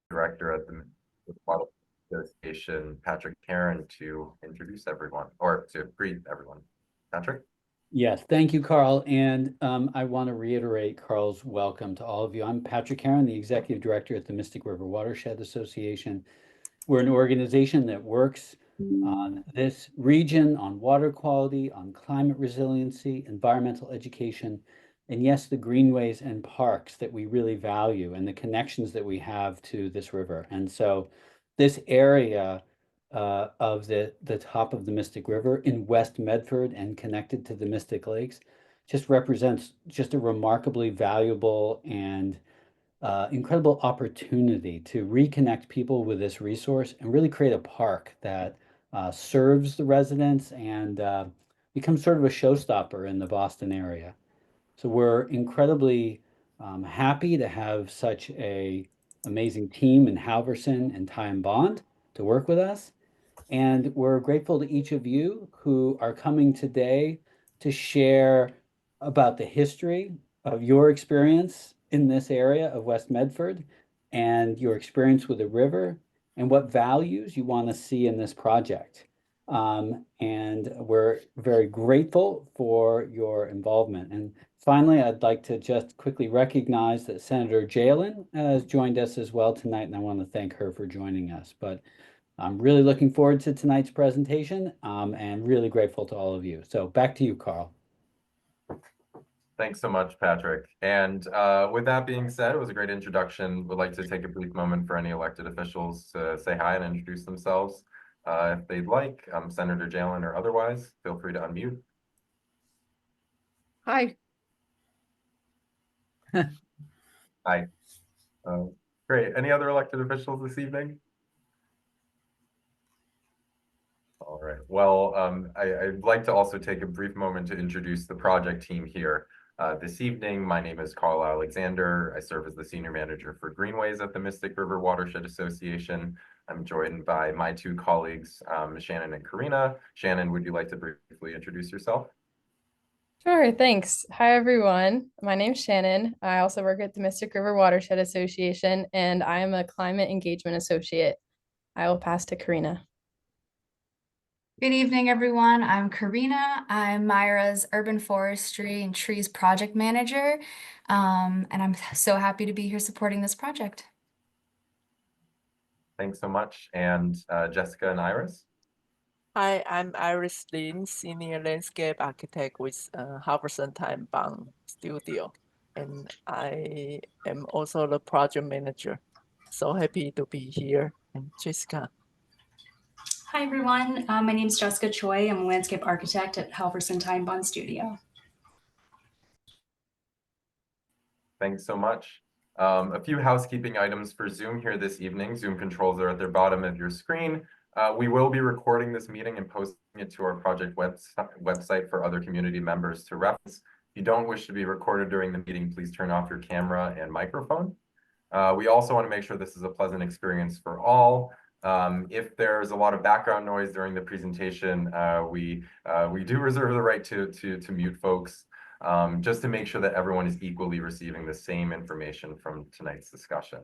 Director at the Wildlife Association, Patrick Karen, to introduce everyone or to greet everyone. Patrick? Yes, thank you, Carl. And I want to reiterate Carl's welcome to all of you. I'm Patrick Karen, the Executive Director at the Mystic River Watershed Association. We're an organization that works on this region, on water quality, on climate resiliency, environmental education, and yes, the greenways and parks that we really value and the connections that we have to this river. And so this area of the top of the Mystic River in West Medford and connected to the Mystic Lakes just represents just a remarkably valuable and incredible opportunity to reconnect people with this resource and really create a park that serves the residents and becomes sort of a showstopper in the Boston area. So we're incredibly happy to have such a amazing team in Halverson and Ty and Bond to work with us. And we're grateful to each of you who are coming today to share about the history of your experience in this area of West Medford and your experience with the river and what values you want to see in this project. And we're very grateful for your involvement. And finally, I'd like to just quickly recognize that Senator Jalen has joined us as well tonight, and I want to thank her for joining us. But I'm really looking forward to tonight's presentation and really grateful to all of you. So back to you, Carl. Thanks so much, Patrick. And with that being said, it was a great introduction. Would like to take a brief moment for any elected officials to say hi and introduce themselves. If they'd like, Senator Jalen or otherwise, feel free to unmute. Hi. Hi. Great. Any other elected officials this evening? All right. Well, I'd like to also take a brief moment to introduce the project team here. This evening, my name is Carl Alexander. I serve as the Senior Manager for Greenways at the Mystic River Watershed Association. I'm joined by my two colleagues, Shannon and Karina. Shannon, would you like to briefly introduce yourself? Sure, thanks. Hi, everyone. My name's Shannon. I also work at the Mystic River Watershed Association, and I am a Climate Engagement Associate. I will pass to Karina. Good evening, everyone. I'm Karina. I'm Myra's Urban Forestry and Trees Project Manager, and I'm so happy to be here supporting this project. Thanks so much. And Jessica and Iris? Hi, I'm Iris Lin, Senior Landscape Architect with Halverson Time Bond Studio, and I am also the project manager. So happy to be here. And Jessica. Hi, everyone. My name is Jessica Choi. I'm a landscape architect at Halverson Time Bond Studio. Thanks so much. A few housekeeping items for Zoom here this evening. Zoom controls are at the bottom of your screen. We will be recording this meeting and posting it to our project website for other community members to reference. If you don't wish to be recorded during the meeting, please turn off your camera and microphone. We also want to make sure this is a pleasant experience for all. If there's a lot of background noise during the presentation, we do reserve the right to mute folks, just to make sure that everyone is equally receiving the same information from tonight's discussion.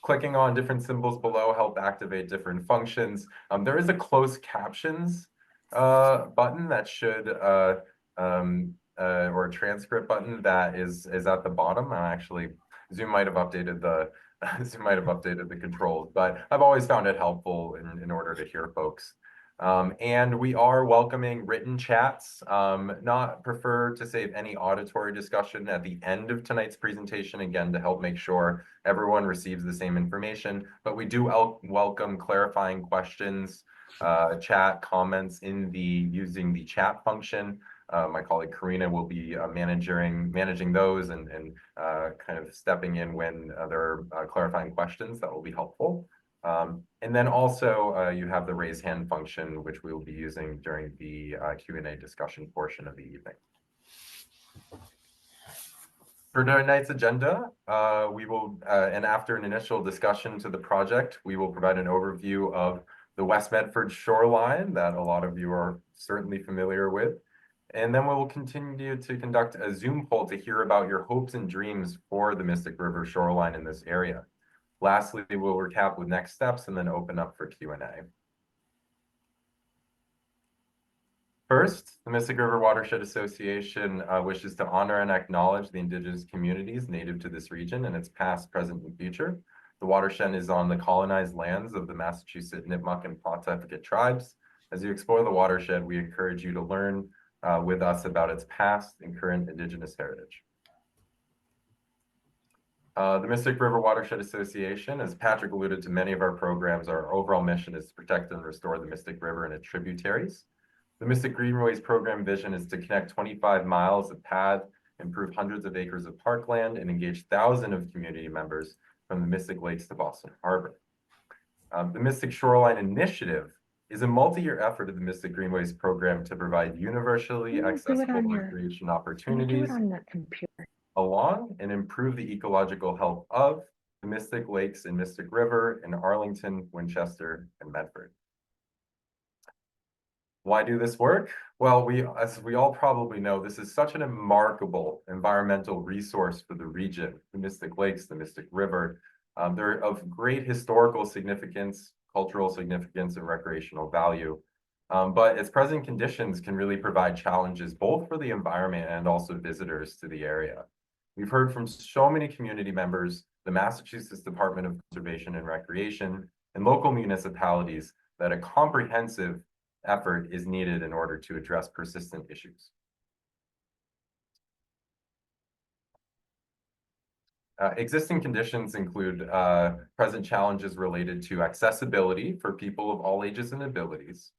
Clicking on different symbols below help activate different functions. There is a closed captions button that should, or a transcript button that is at the bottom. Actually, Zoom might have updated the controls, but I've always found it helpful in order to hear folks. And we are welcoming written chats. Not prefer to save any auditory discussion at the end of tonight's presentation, again, to help make sure everyone receives the same information. But we do welcome clarifying questions, chat comments using the chat function. My colleague Karina will be managing those and kind of stepping in when there are clarifying questions that will be helpful. And then also you have the raise hand function, which we will be using during the Q&A discussion portion of the evening. For tonight's agenda, we will, and after an initial discussion to the project, we will provide an overview of the West Medford shoreline that a lot of you are certainly familiar with. And then we will continue to conduct a Zoom poll to hear about your hopes and dreams for the Mystic River shoreline in this area. Lastly, we'll recap with next steps and then open up for Q&A. First, the Mystic River Watershed Association wishes to honor and acknowledge the indigenous communities native to this region and its past, present, and future. The watershed is on the colonized lands of the Massachusetts, Nipmuc, and Pawtucket tribes. As you explore the watershed, we encourage you to learn with us about its past and current indigenous heritage. The Mystic River Watershed Association, as Patrick alluded to many of our programs, our overall mission is to protect and restore the Mystic River and its tributaries. The Mystic Greenways program vision is to connect 25 miles of path, improve hundreds of acres of parkland, and engage thousands of community members from the Mystic Lakes to Boston Harbor. The Mystic Shoreline Initiative is a multi-year effort of the Mystic Greenways program to provide universally accessible recreation opportunities along and improve the ecological health of the Mystic Lakes and Mystic River in Arlington, Winchester, and Medford. Why do this work? Well, as we all probably know, this is such a remarkable environmental resource for the region, the Mystic Lakes, the Mystic River. They're of great historical significance, cultural significance, and recreational value. But its present conditions can really provide challenges both for the environment and also visitors to the area. We've heard from so many community members, the Massachusetts Department of Conservation and Recreation, and local municipalities that a comprehensive effort is needed in order to address persistent issues. Existing conditions include present challenges related to accessibility for people of all ages and abilities,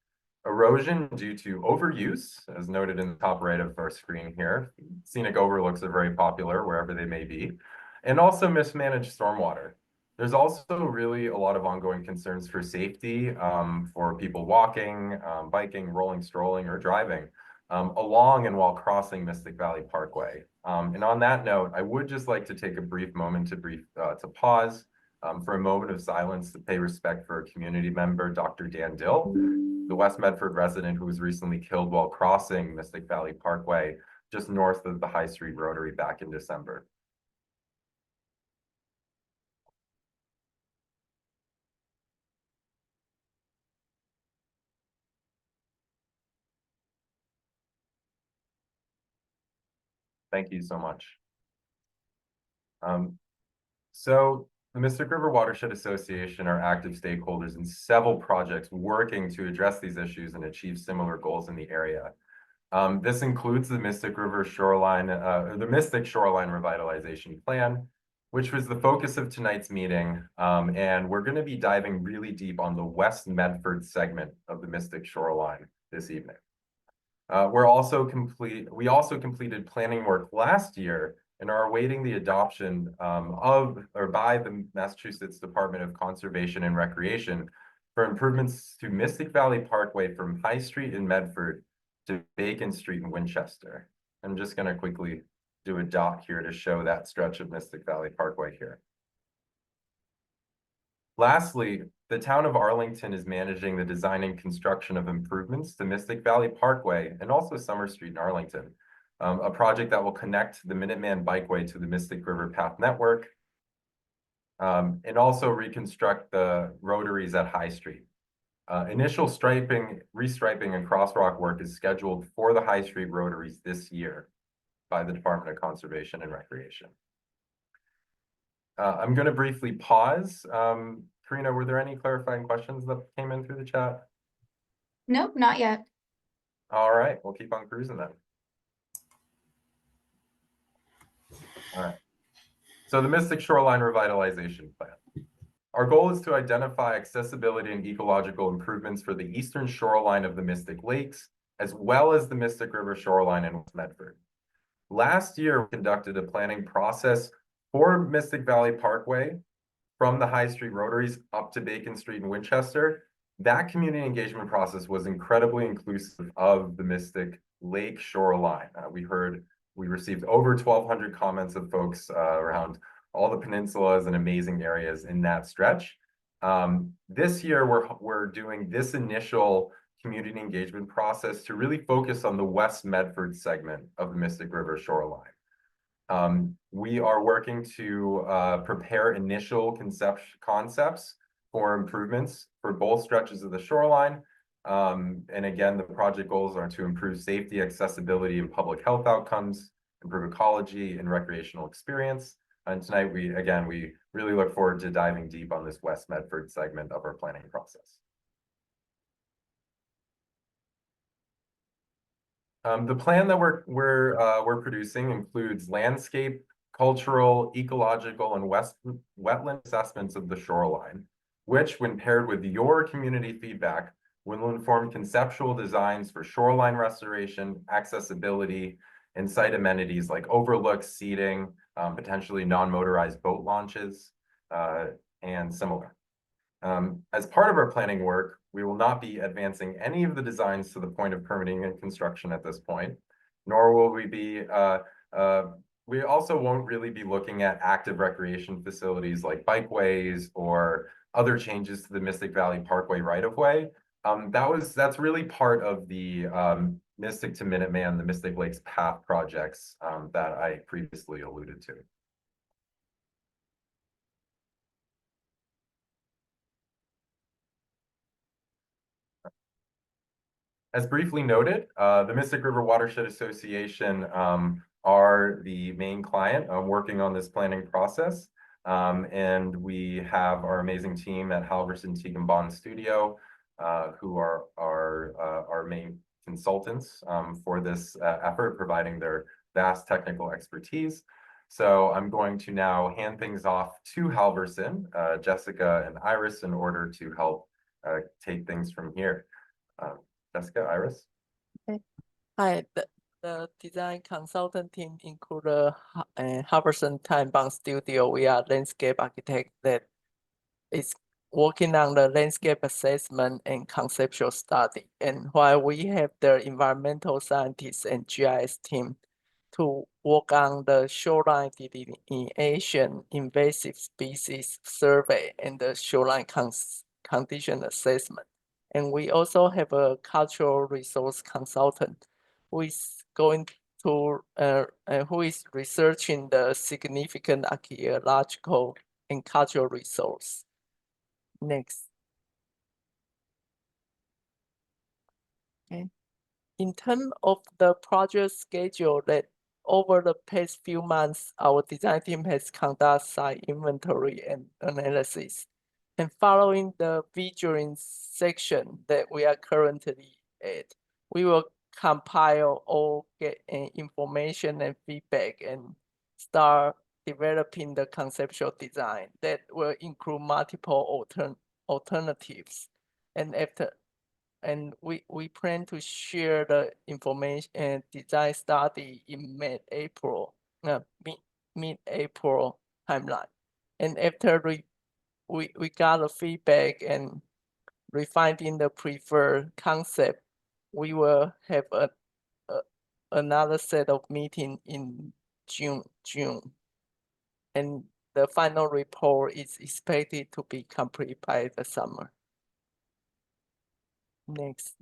erosion due to overuse, as noted in the top right of our screen here. Scenic overlooks are very popular wherever they may be, and also mismanaged stormwater. There's also really a lot of ongoing concerns for safety for people walking, biking, rolling, strolling, or driving along and while crossing Mystic Valley Parkway. And on that note, I would just like to take a brief moment to pause for a moment of silence to pay respect for a community member, Dr. Dan Dill, the West Medford resident who was recently killed while crossing Mystic Valley Parkway just north of the High Street Rotary back in December. Thank you so much. So the Mystic River Watershed Association are active stakeholders in several projects working to address these issues and achieve similar goals in the area. This includes the Mystic River Shoreline, the Mystic Shoreline Revitalization Plan, which was the focus of tonight's meeting. And we're going to be diving really deep on the West Medford segment of the Mystic Shoreline this evening. We also completed planning work last year and are awaiting the adoption by the Massachusetts Department of Conservation and Recreation for improvements to Mystic Valley Parkway from High Street in Medford to Bacon Street in Winchester. I'm just going to quickly do a dot here to show that stretch of Mystic Valley Parkway here. Lastly, the town of Arlington is managing the design and construction of improvements to Mystic Valley Parkway and also Summer Street in Arlington, a project that will connect the Minuteman Bikeway to the Mystic River Path Network, and also reconstruct the rotaries at High Street. Initial restriping, and crosswalk work is scheduled for the High Street rotaries this year by the Department of Conservation and Recreation. I'm going to briefly pause. Karina, were there any clarifying questions that came in through the chat? Nope, not yet. All right, we'll keep on cruising then. All right. So the Mystic Shoreline Revitalization Plan. Our goal is to identify accessibility and ecological improvements for the eastern shoreline of the Mystic Lakes, as well as the Mystic River shoreline in West Medford. Last year, we conducted a planning process for Mystic Valley Parkway from the High Street rotaries up to Bacon Street in Winchester. That community engagement process was incredibly inclusive of the Mystic Lake shoreline. We received over 1,200 comments of folks around all the peninsulas and amazing areas in that stretch. This year, we're doing this initial community engagement process to really focus on the West Medford segment of the Mystic River shoreline. We are working to prepare initial concepts for improvements for both stretches of the shoreline. And again, the project goals are to improve safety, accessibility, and public health outcomes, improve ecology and recreational experience. And tonight, we really look forward to diving deep on this West Medford segment of our planning process. The plan that we're producing includes landscape, cultural, ecological, and wetland assessments of the shoreline, which, when paired with your community feedback, will inform conceptual designs for shoreline restoration, accessibility, and site amenities like overlooks, seating, potentially non-motorized boat launches, and similar. As part of our planning work, we will not be advancing any of the designs to the point of permitting and construction at this point, nor will we be, we also won't really be looking at active recreation facilities like bikeways or other changes to the Mystic Valley Parkway right-of-way. That's really part of the Mystic to Minuteman, the Mystic Lakes Path projects that I previously alluded to. As briefly noted, the Mystic River Watershed Association are the main client working on this planning process. And we have our amazing team at Halverson Teague and Bond Studio, who are our main consultants for this effort, providing their vast technical expertise. So I'm going to now hand things off to Halverson, Jessica and Iris, in order to help take things from here. Jessica, Iris. Okay. Hi, the design consultant team include Halverson Time Bond Studio. We are landscape architect that is working on the landscape assessment and conceptual study. And while we have the environmental scientists and GIS team to work on the shoreline delineation, invasive species survey, and the shoreline condition assessment. And we also have a cultural resource consultant who is going to who is researching the significant archaeological and cultural resource. Next. Okay. In terms of the project schedule, that over the past few months, our design team has conducted site inventory and analysis. And following the vigilant section that we are currently at, we will compile all information and feedback and start developing the conceptual design that will include multiple alternatives. And we plan to share the information and design study in mid-April timeline. And after we got the feedback and refining the preferred concept, we will have another set of meeting in June. And the final report is expected to be complete by the summer. Next.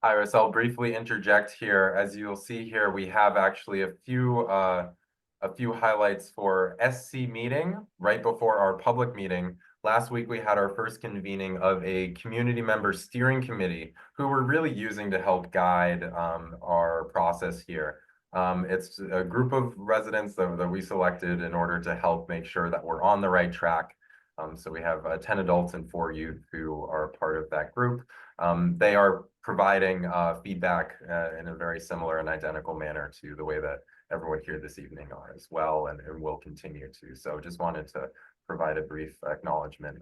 Iris, I'll briefly interject here. As you'll see here, we have actually a few highlights for SC meeting right before our public meeting. Last week, we had our first convening of a community member steering committee who we're really using to help guide our process here. It's a group of residents that we selected in order to help make sure that we're on the right track. So we have 10 adults and 4 youth who are part of that group. They are providing feedback in a very similar and identical manner to the way that everyone here this evening are as well, and will continue to. So just wanted to provide a brief acknowledgement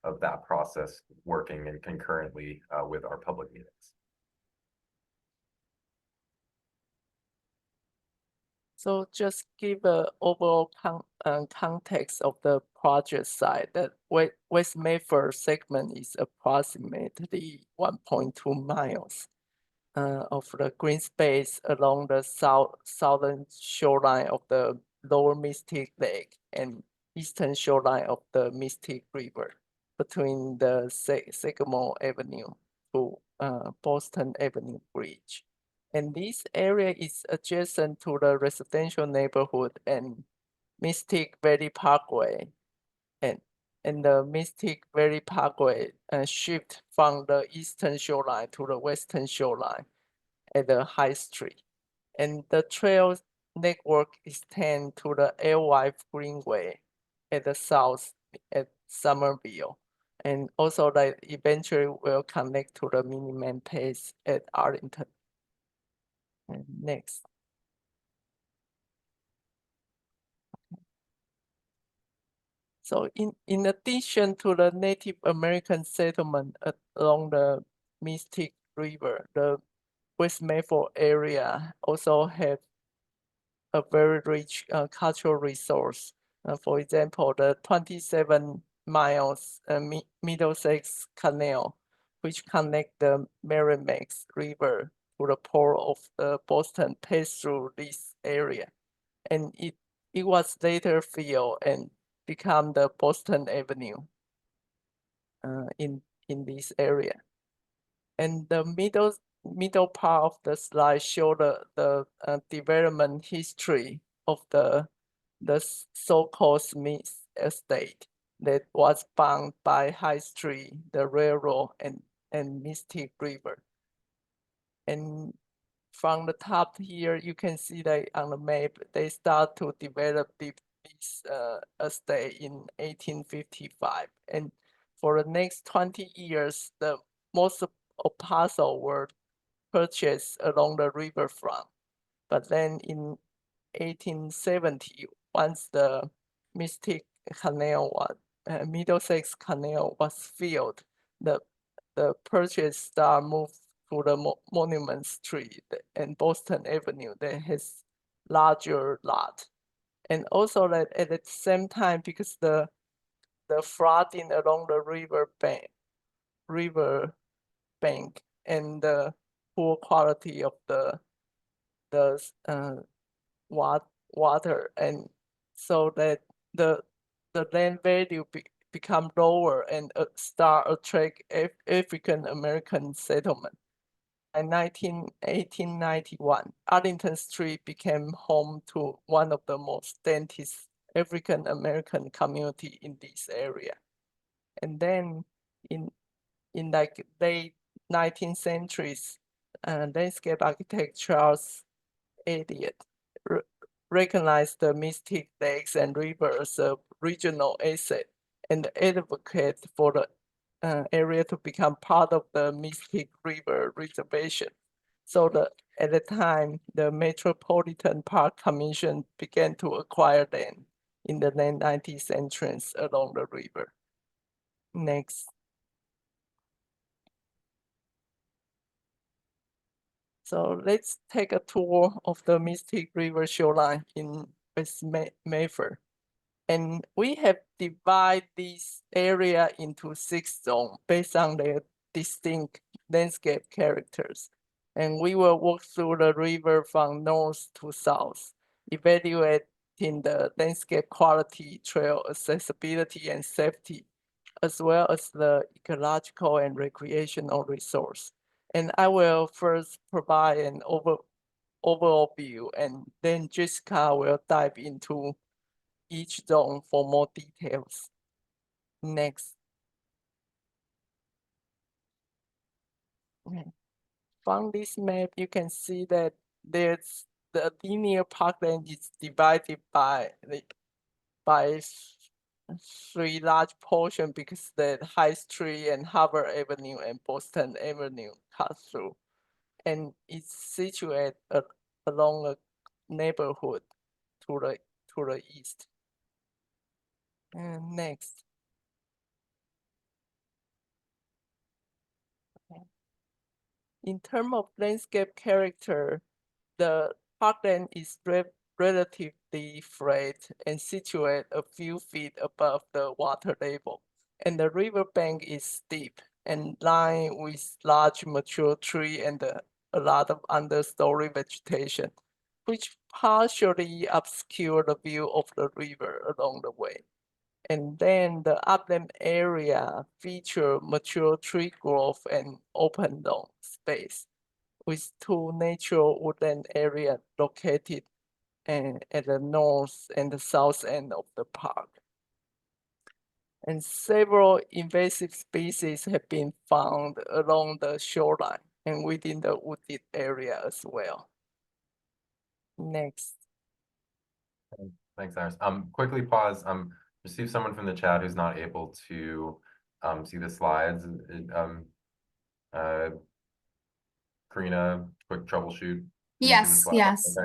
of that process working and concurrently with our public meetings. So just give an overall context of the project side. That West Medford segment is approximately 1.2 miles of the green space along the southern shoreline of the lower Mystic Lake and eastern shoreline of the Mystic River, between the Sycamore Avenue to Boston Avenue Bridge. And this area is adjacent to the residential neighborhood and Mystic Valley Parkway. And the Mystic Valley Parkway shift from the eastern shoreline to the western shoreline at the High Street. And the trail network extends to the Alewife Greenway at the south at Somerville. And also that eventually will connect to the Minuteman Pace at Arlington. And next. So in addition to the Native American settlement along the Mystic River, the West Medford area also have a very rich cultural resource. For example, the 27 miles Middlesex Canal, which connect the Merrimack River to the port of Boston, passed through this area. And it was later filled and become the Boston Avenue in this area. And the middle part of the slide show the development history of the so-called Smith Estate that was bound by High Street, the railroad, and Mystic River. And from the top here, you can see that on the map, they start to develop this estate in 1855. And for the next 20 years, the most of parcel were purchased along the riverfront. But then in 1870, once the Mystic Canal was, Middlesex Canal was filled, the purchase start moved to the Monument Street and Boston Avenue that has larger lot. And also that at the same time, because the flooding along the river bank and the poor quality of the water, and so that the land value become lower and start attract African American settlement. In 1891, Arlington Street became home to one of the most densest African American community in this area. And then in like late 19th centuries, landscape architect Charles Eliot recognized the Mystic Lakes and Rivers as a regional asset and advocate for the area to become part of the Mystic River Reservation. So at the time, the Metropolitan Park Commission began to acquire land in the late 19th century along the river. Next. So let's take a tour of the Mystic River shoreline in West Medford. And we have divided this area into 6 zones based on their distinct landscape characters. And we will walk through the river from north to south, evaluating the landscape quality, trail accessibility, and safety, as well as the ecological and recreational resource. And I will first provide an overall view, and then Jessica will dive into each zone for more details. Next. Okay. From this map, you can see that there's the linear parkland is divided by 3 large portions because the High Street and Harvard Avenue and Boston Avenue cut through. And it's situated along a neighborhood to the east. And next. Okay. In terms of landscape character, the parkland is relatively flat and situated a few feet above the water level. And the riverbank is steep and lined with large mature tree and a lot of understory vegetation, which partially obscure the view of the river along the way. And then the upland area feature mature tree growth and open lawn space. with 2 natural woodland areas located at the north and the south end of the park. And several invasive species have been found along the shoreline and within the wooded area as well. Next. Thanks, Iris. Quickly pause. Receive someone from the chat who's not able to see the slides. Karina, quick troubleshoot. Can you see the Yes, slides? yes.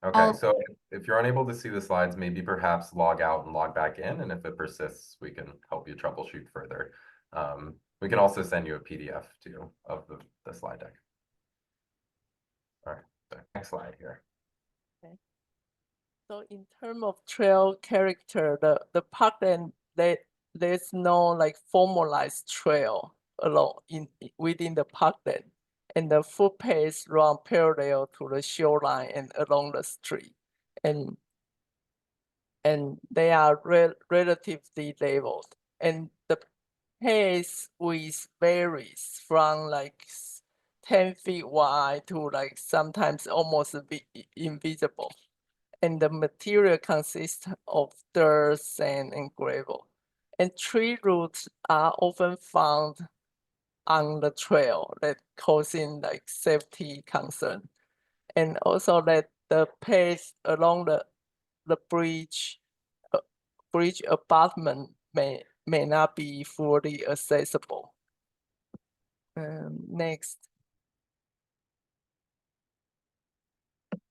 Okay, so if you're unable to see the slides, maybe perhaps log out and log back in, and if it persists, we can help you troubleshoot further. We can also send you a PDF too of the slide deck. All right, so next slide here. Okay. So in terms of trail character, the parkland, there's no like formalized trail along within the parkland, and the footpaths run parallel to the shoreline and along the street, and they are relatively leveled, and the pace width varies from like 10 feet wide to like sometimes almost invisible. And the material consists of dirt, sand, and gravel. And tree roots are often found on the trail, that causing like safety concern. And also that the path along the bridge abutment may not be fully accessible. Next.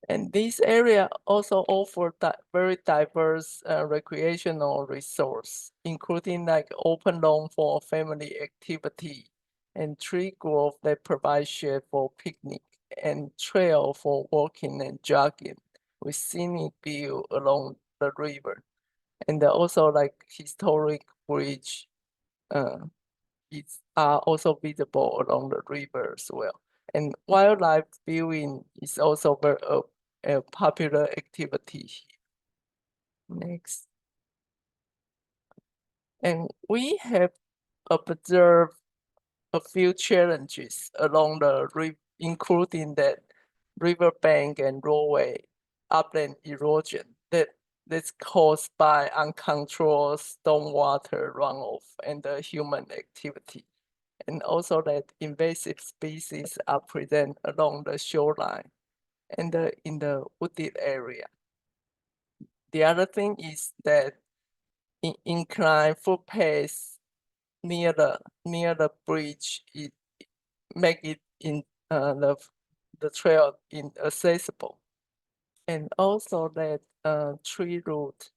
And this area also offers very diverse recreational resource, including like open lawn for family activity and tree grove that provide shade for picnic and trail for walking and jogging with scenic view along the river. And also like historic bridge are also visible along the river as well. And wildlife viewing is also very a popular activity. Next. And we have observed a few challenges along the river, including that riverbank and roadway upland erosion that's caused by uncontrolled stormwater runoff and the human activity. And also that invasive species are present along the shoreline and in the wooded area. The other thing is that inclined footpaths near the bridge make it in the trail inaccessible, and also that tree root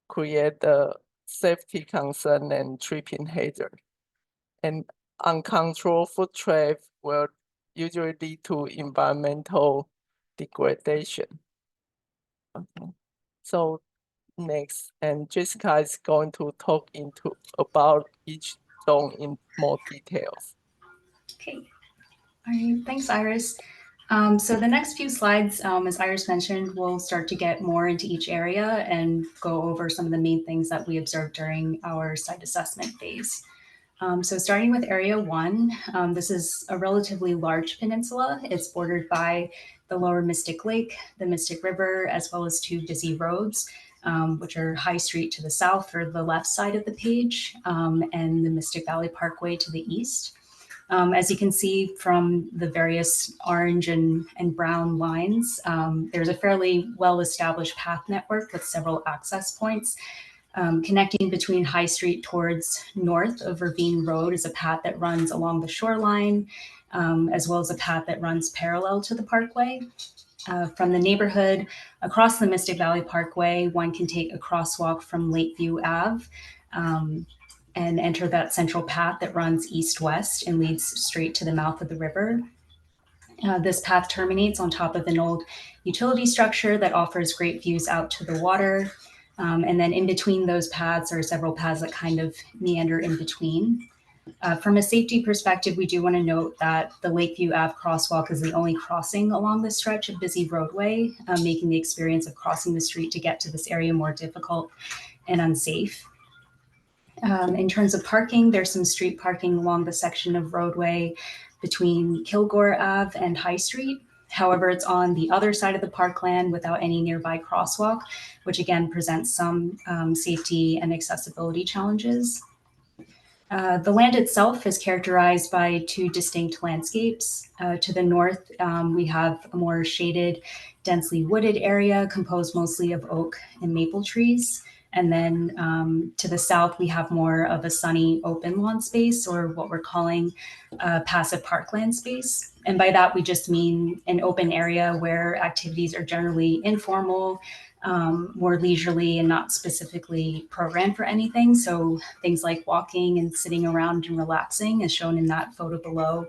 create the safety concern and tripping hazard, and uncontrolled foot traffic will usually lead to environmental degradation. Okay. So next, and Jessica is going to talk about each zone in more details. Okay. All right. Thanks, Iris. So the next few slides, as Iris mentioned, we'll start to get more into each area and go over some of the main things that we observed during our site assessment phase. So starting with Area 1, this is a relatively large peninsula. It's bordered by the lower Mystic Lake, the Mystic River, as well as 2 busy roads, which are High Street to the south or the left side of the page, and the Mystic Valley Parkway to the east. As you can see from the various orange and brown lines, there's a fairly well-established path network with several access points. Connecting between High Street towards north of Ravine Road is a path that runs along the shoreline, as well as a path that runs parallel to the parkway. From the neighborhood across the Mystic Valley Parkway, one can take a crosswalk from Lakeview Ave and enter that central path that runs east-west and leads straight to the mouth of the river. This path terminates on top of an old utility structure that offers great views out to the water. And then in between those paths are several paths that kind of meander in between. From a safety perspective, we do want to note that the Lakeview Ave crosswalk is the only crossing along this stretch of busy roadway, making the experience of crossing the street to get to this area more difficult and unsafe. In terms of parking, there's some street parking along the section of roadway between Kilgore Ave and High Street. However, it's on the other side of the parkland without any nearby crosswalk, which again presents some safety and accessibility challenges. The land itself is characterized by two distinct landscapes. To the north, we have a more shaded, densely wooded area composed mostly of oak and maple trees. And then to the south, we have more of a sunny open lawn space, or what we're calling passive parkland space. And by that, we just mean an open area where activities are generally informal, more leisurely, and not specifically programmed for anything. So things like walking and sitting around and relaxing, as shown in that photo below,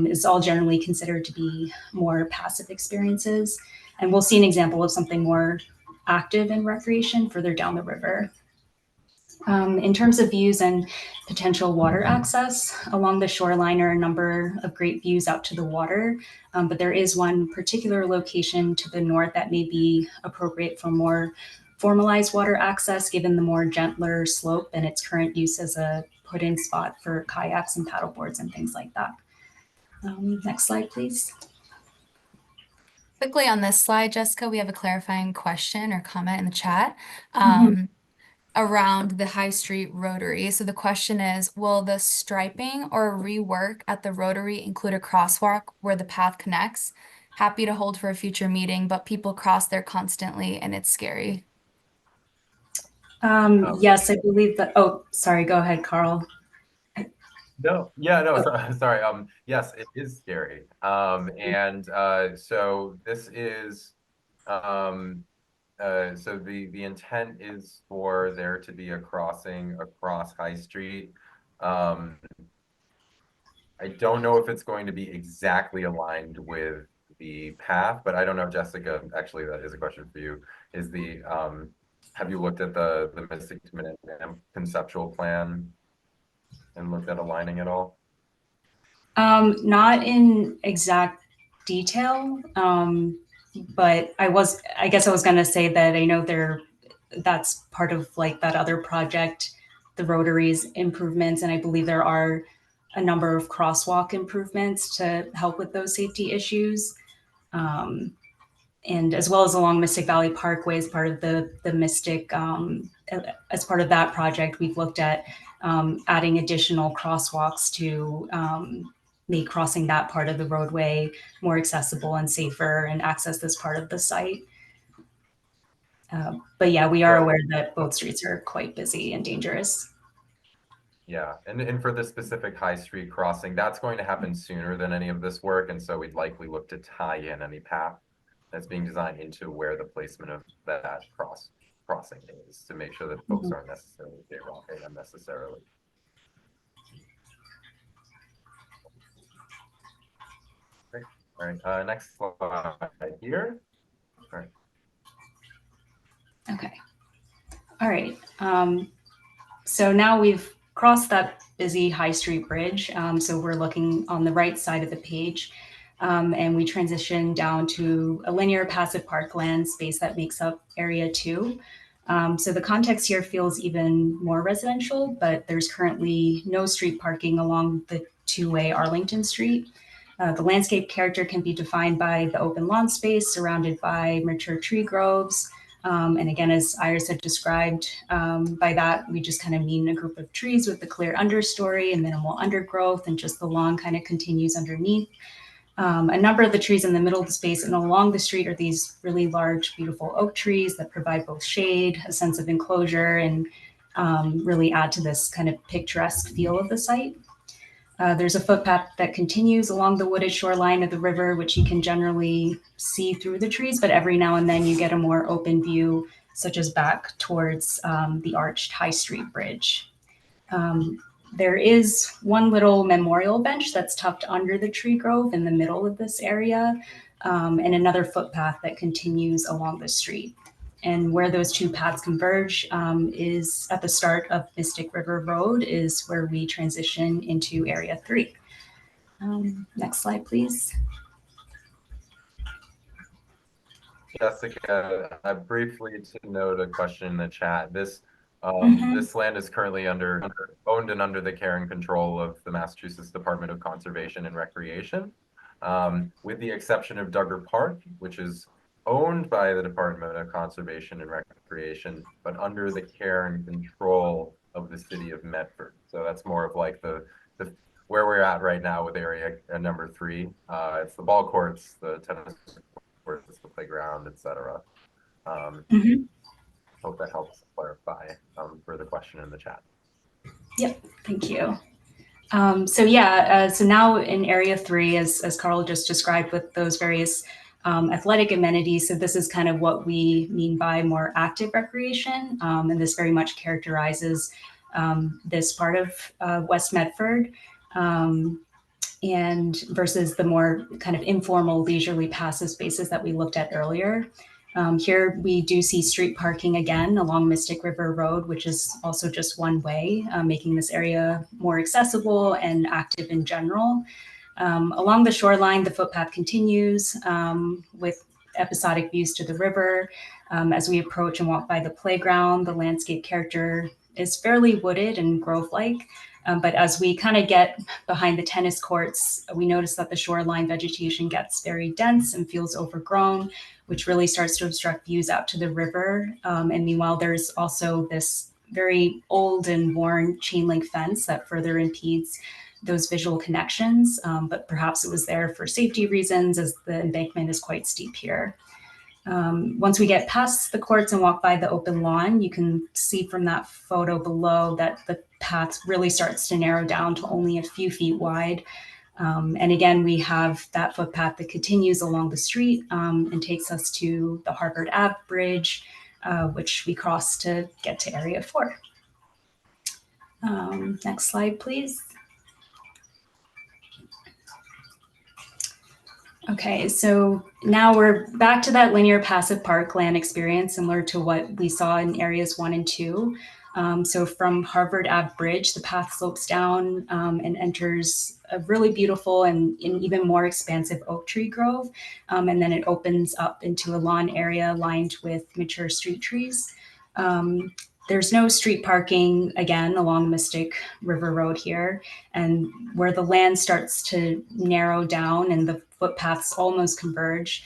is all generally considered to be more passive experiences. And we'll see an example of something more active in recreation further down the river. In terms of views and potential water access, along the shoreline are a number of great views out to the water, but there is one particular location to the north that may be appropriate for more formalized water access, given the more gentler slope and its current use as a put-in spot for kayaks and paddleboards and things like that. Next slide, please. Quickly on this slide, Jessica, we have a clarifying question or comment in the chat around the High Street Rotary. So the question is, will the striping or rework at the Rotary include a crosswalk where the path connects? Happy to hold for a future meeting, but people cross there constantly and it's scary. Yes, I believe that. Oh, sorry, go ahead, Carl. No, sorry. Yes, it is scary. So this is, so the intent is for there to be a crossing across High Street. I don't know if it's going to be exactly aligned with the path, but I don't know, Jessica, actually, that is a question for you. Is the, have you looked at the Mystic Minuteman conceptual plan and looked at aligning at all? Not in exact detail, but I guess I was going to say that I know that's part of like that other project, the Rotary's improvements, and I believe there are a number of crosswalk improvements to help with those safety issues. And as well as along Mystic Valley Parkway as part of the Mystic, as part of that project, we've looked at adding additional crosswalks to make crossing that part of the roadway more accessible and safer and access this part of the site. But yeah, we are aware that both streets are quite busy and dangerous. Yeah, and for the specific High Street crossing, that's going to happen sooner than any of this work, and so we'd likely look to tie in any path that's being designed into where the placement of that crossing is, to make sure that folks aren't necessarily jaywalking unnecessarily. Great. All right, next slide here. All right. Okay. All right. So now we've crossed that busy High Street Bridge. So we're looking on the right side of the page. And we transition down to a linear passive parkland space that makes up Area 2. So the context here feels even more residential, but there's currently no street parking along the two-way Arlington Street. The landscape character can be defined by the open lawn space surrounded by mature tree groves. And again, as Iris had described, by that, we just kind of mean a group of trees with a clear understory and minimal undergrowth, and just the lawn kind of continues underneath. A number of the trees in the middle of the space and along the street are these really large, beautiful oak trees that provide both shade, a sense of enclosure, and really add to this kind of picturesque feel of the site. There's a footpath that continues along the wooded shoreline of the river, which you can generally see through the trees, but every now and then you get a more open view, such as back towards the arched High Street Bridge. There is one little memorial bench that's tucked under the tree grove in the middle of this area, and another footpath that continues along the street. And where those two paths converge is at the start of Mystic River Road, is where we transition into Area 3. Next slide, please. Jessica, briefly to note a question in the chat. This This land is currently owned and under the care and control of the Massachusetts Department of Conservation and Recreation, with the exception of Duggar Park, which is owned by the Department of Conservation and Recreation, but under the care and control of the city of Medford. So that's more of like the where we're at right now with area number 3. It's the ball courts, the tennis courts, the playground, etc. Hope that helps clarify for the question in the chat. Yep, thank you. So now in Area 3, as Carl just described, with those various athletic amenities, so this is kind of what we mean by more active recreation, and this very much characterizes this part of West Medford, and versus the more kind of informal, leisurely passive spaces that we looked at earlier. Here we do see street parking again along Mystic River Road, which is also just one way, making this area more accessible and active in general. Along the shoreline, the footpath continues with episodic views to the river. As we approach and walk by the playground, the landscape character is fairly wooded and grove-like. But as we kind of get behind the tennis courts, we notice that the shoreline vegetation gets very dense and feels overgrown, which really starts to obstruct views out to the river. And meanwhile, there's also this very old and worn chain link fence that further impedes those visual connections, but perhaps it was there for safety reasons, as the embankment is quite steep here. Once we get past the courts and walk by the open lawn, you can see from that photo below that the path really starts to narrow down to only a few feet wide. And again, we have that footpath that continues along the street and takes us to the Harvard Ave Bridge, which we cross to get to Area 4. Next slide, please. Okay, so now we're back to that linear passive parkland experience, similar to what we saw in areas 1 and 2. So from Harvard Ave Bridge, the path slopes down and enters a really beautiful and even more expansive oak tree grove. And then it opens up into a lawn area lined with mature street trees. There's no street parking, again, along Mystic River Road here. And where the land starts to narrow down and the footpaths almost converge,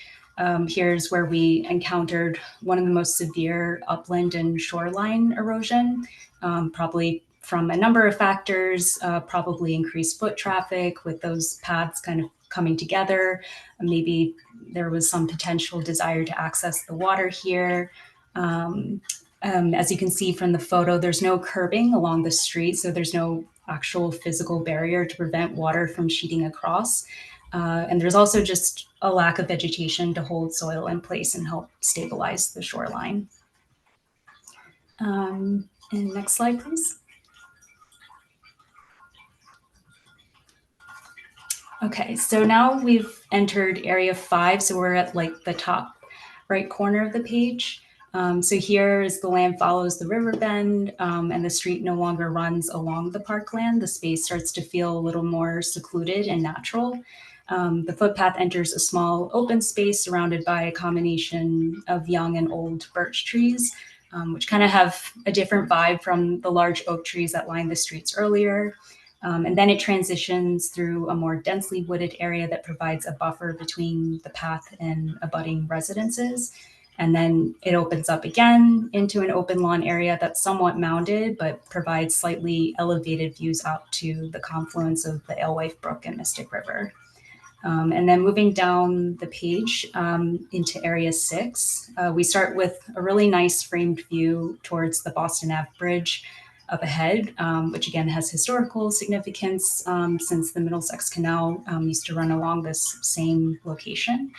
here's where we encountered one of the most severe upland and shoreline erosion, probably from a number of factors, probably increased foot traffic with those paths kind of coming together. Maybe there was some potential desire to access the water here. As you can see from the photo, there's no curbing along the street, so there's no actual physical barrier to prevent water from sheeting across. And there's also just a lack of vegetation to hold soil in place and help stabilize the shoreline. And next slide, please. Okay, so now we've entered Area 5, so we're at like the top right corner of the page. So here, as the land follows the river bend and the street no longer runs along the parkland, the space starts to feel a little more secluded and natural. The footpath enters a small open space surrounded by a combination of young and old birch trees, which kind of have a different vibe from the large oak trees that lined the streets earlier. And then it transitions through a more densely wooded area that provides a buffer between the path and abutting residences. And then it opens up again into an open lawn area that's somewhat mounded, but provides slightly elevated views out to the confluence of the Alewife Brook and Mystic River. And then moving down the page into Area 6, we start with a really nice framed view towards the Boston Ave Bridge up ahead, which again has historical significance since the Middlesex Canal used to run along this same location.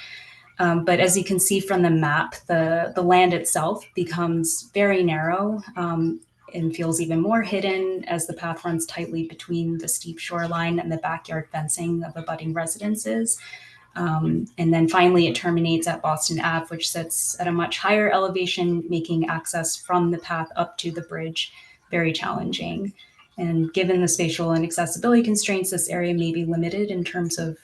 But as you can see from the map, the land itself becomes very narrow and feels even more hidden as the path runs tightly between the steep shoreline and the backyard fencing of abutting residences. And then finally it terminates at Boston Ave, which sits at a much higher elevation, making access from the path up to the bridge very challenging. And given the spatial and accessibility constraints, this area may be limited in terms of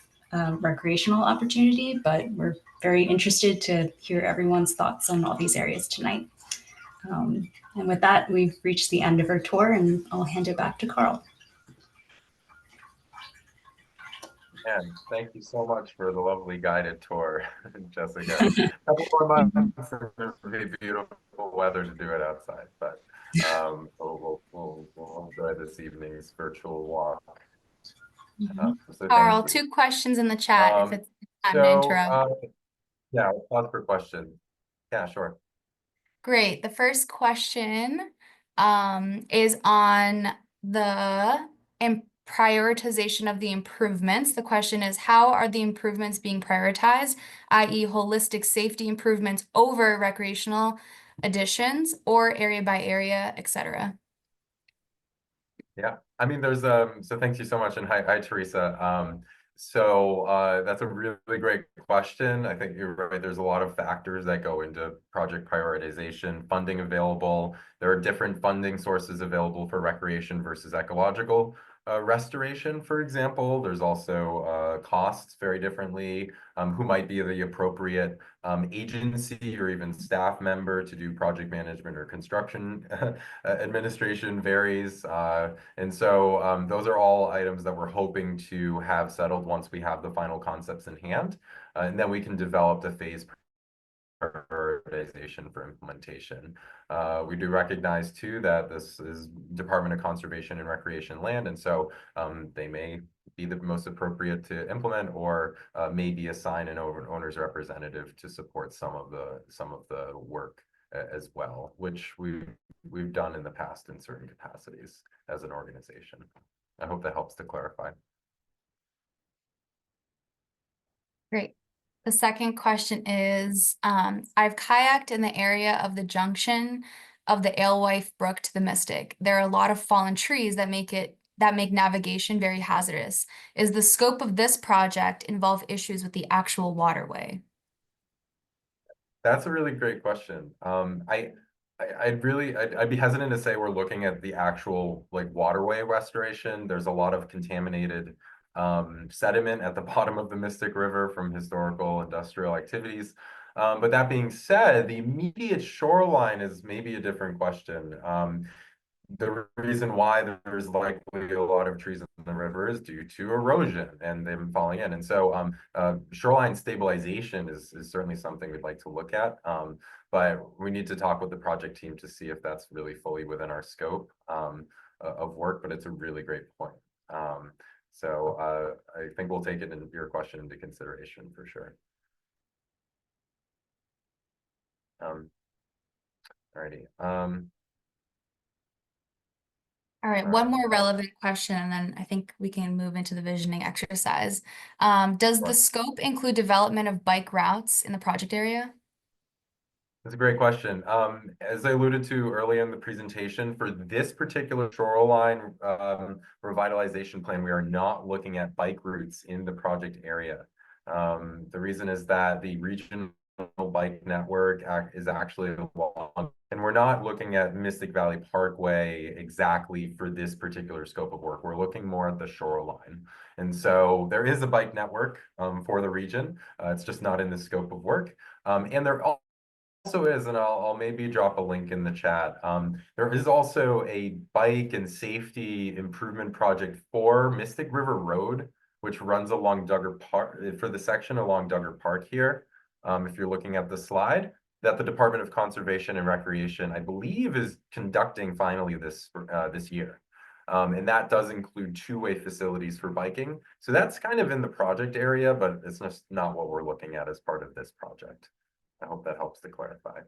recreational opportunity, but we're very interested to hear everyone's thoughts on all these areas tonight. And with that, we've reached the end of our tour, and I'll hand it back to Carl. And thank you so much for the lovely guided tour, Jessica. A couple more months and it'll be beautiful weather to do it outside, but we'll enjoy this evening's virtual walk. So Carl, thank you. 2 questions in the chat if it's time to So interrupt. yeah, we'll pause for questions. Yeah, sure. Great. The first question is on the prioritization of the improvements. The question is, how are the improvements being prioritized, i.e. holistic safety improvements over recreational additions or area by area, etc.? Yeah, I mean, there's so thank you so much, and hi Teresa. So that's a really great question. I think you're right. There's a lot of factors that go into project prioritization, funding available. There are different funding sources available for recreation versus ecological restoration, for example. There's also costs very differently. Who might be the appropriate agency or even staff member to do project management or construction administration varies. And so those are all items that we're hoping to have settled once we have the final concepts in hand. And then we can develop the phase prioritization for implementation. We do recognize too that this is Department of Conservation and Recreation land, and so they may be the most appropriate to implement, or maybe assign an owner's representative to support some of the work as well, which we've done in the past in certain capacities as an organization. I hope that helps to clarify. Great. The second question is, I've kayaked in the area of the junction of the Alewife Brook to the Mystic. There are a lot of fallen trees that make navigation very hazardous. Is the scope of this project involve issues with the actual waterway? That's a really great question. I'd be hesitant to say we're looking at the actual like waterway restoration. There's a lot of contaminated sediment at the bottom of the Mystic River from historical industrial activities. But that being said, the immediate shoreline is maybe a different question. The reason why there's likely a lot of trees in the river is due to erosion and them falling in. And so shoreline stabilization is certainly something we'd like to look at. But we need to talk with the project team to see if that's really fully within our scope of work, but it's a really great point. So I think we'll take your question into consideration for sure. Alrighty. All right, one more relevant question, and then I think we can move into the visioning exercise. Does the scope include development of bike routes in the project area? That's a great question. As I alluded to earlier in the presentation, for this particular shoreline revitalization plan, we are not looking at bike routes in the project area. The reason is that the regional bike network is actually long, and we're not looking at Mystic Valley Parkway exactly for this particular scope of work. We're looking more at the shoreline. And so there is a bike network for the region. It's just not in the scope of work. And there also is, and I'll maybe drop a link in the chat. There is also a bike and safety improvement project for Mystic River Road, which runs along Duggar Park, for the section along Duggar Park here. If you're looking at the slide, that the Department of Conservation and Recreation, I believe, is conducting finally this year. And that does include two-way facilities for biking. So that's kind of in the project area, but it's just not what we're looking at as part of this project. I hope that helps to clarify.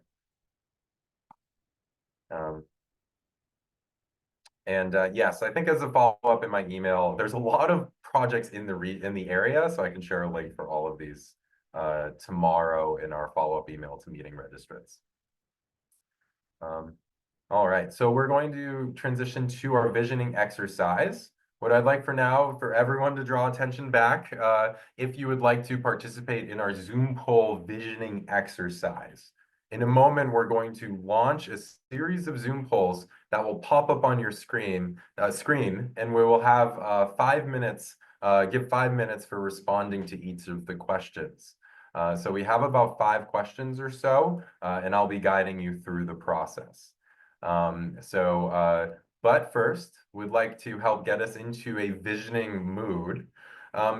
Yes, I think as a follow-up in my email, there's a lot of projects in the area, so I can share a link for all of these tomorrow in our follow-up email to meeting registrants. All right, so we're going to transition to our visioning exercise. What I'd like for now for everyone to draw attention back, if you would like to participate in our Zoom poll visioning exercise. In a moment, we're going to launch a series of Zoom polls that will pop up on your screen, and we will have 5 minutes, give 5 minutes for responding to each of the questions. So we have about 5 questions or so, and I'll be guiding you through the process. But first, we'd like to help get us into a visioning mood.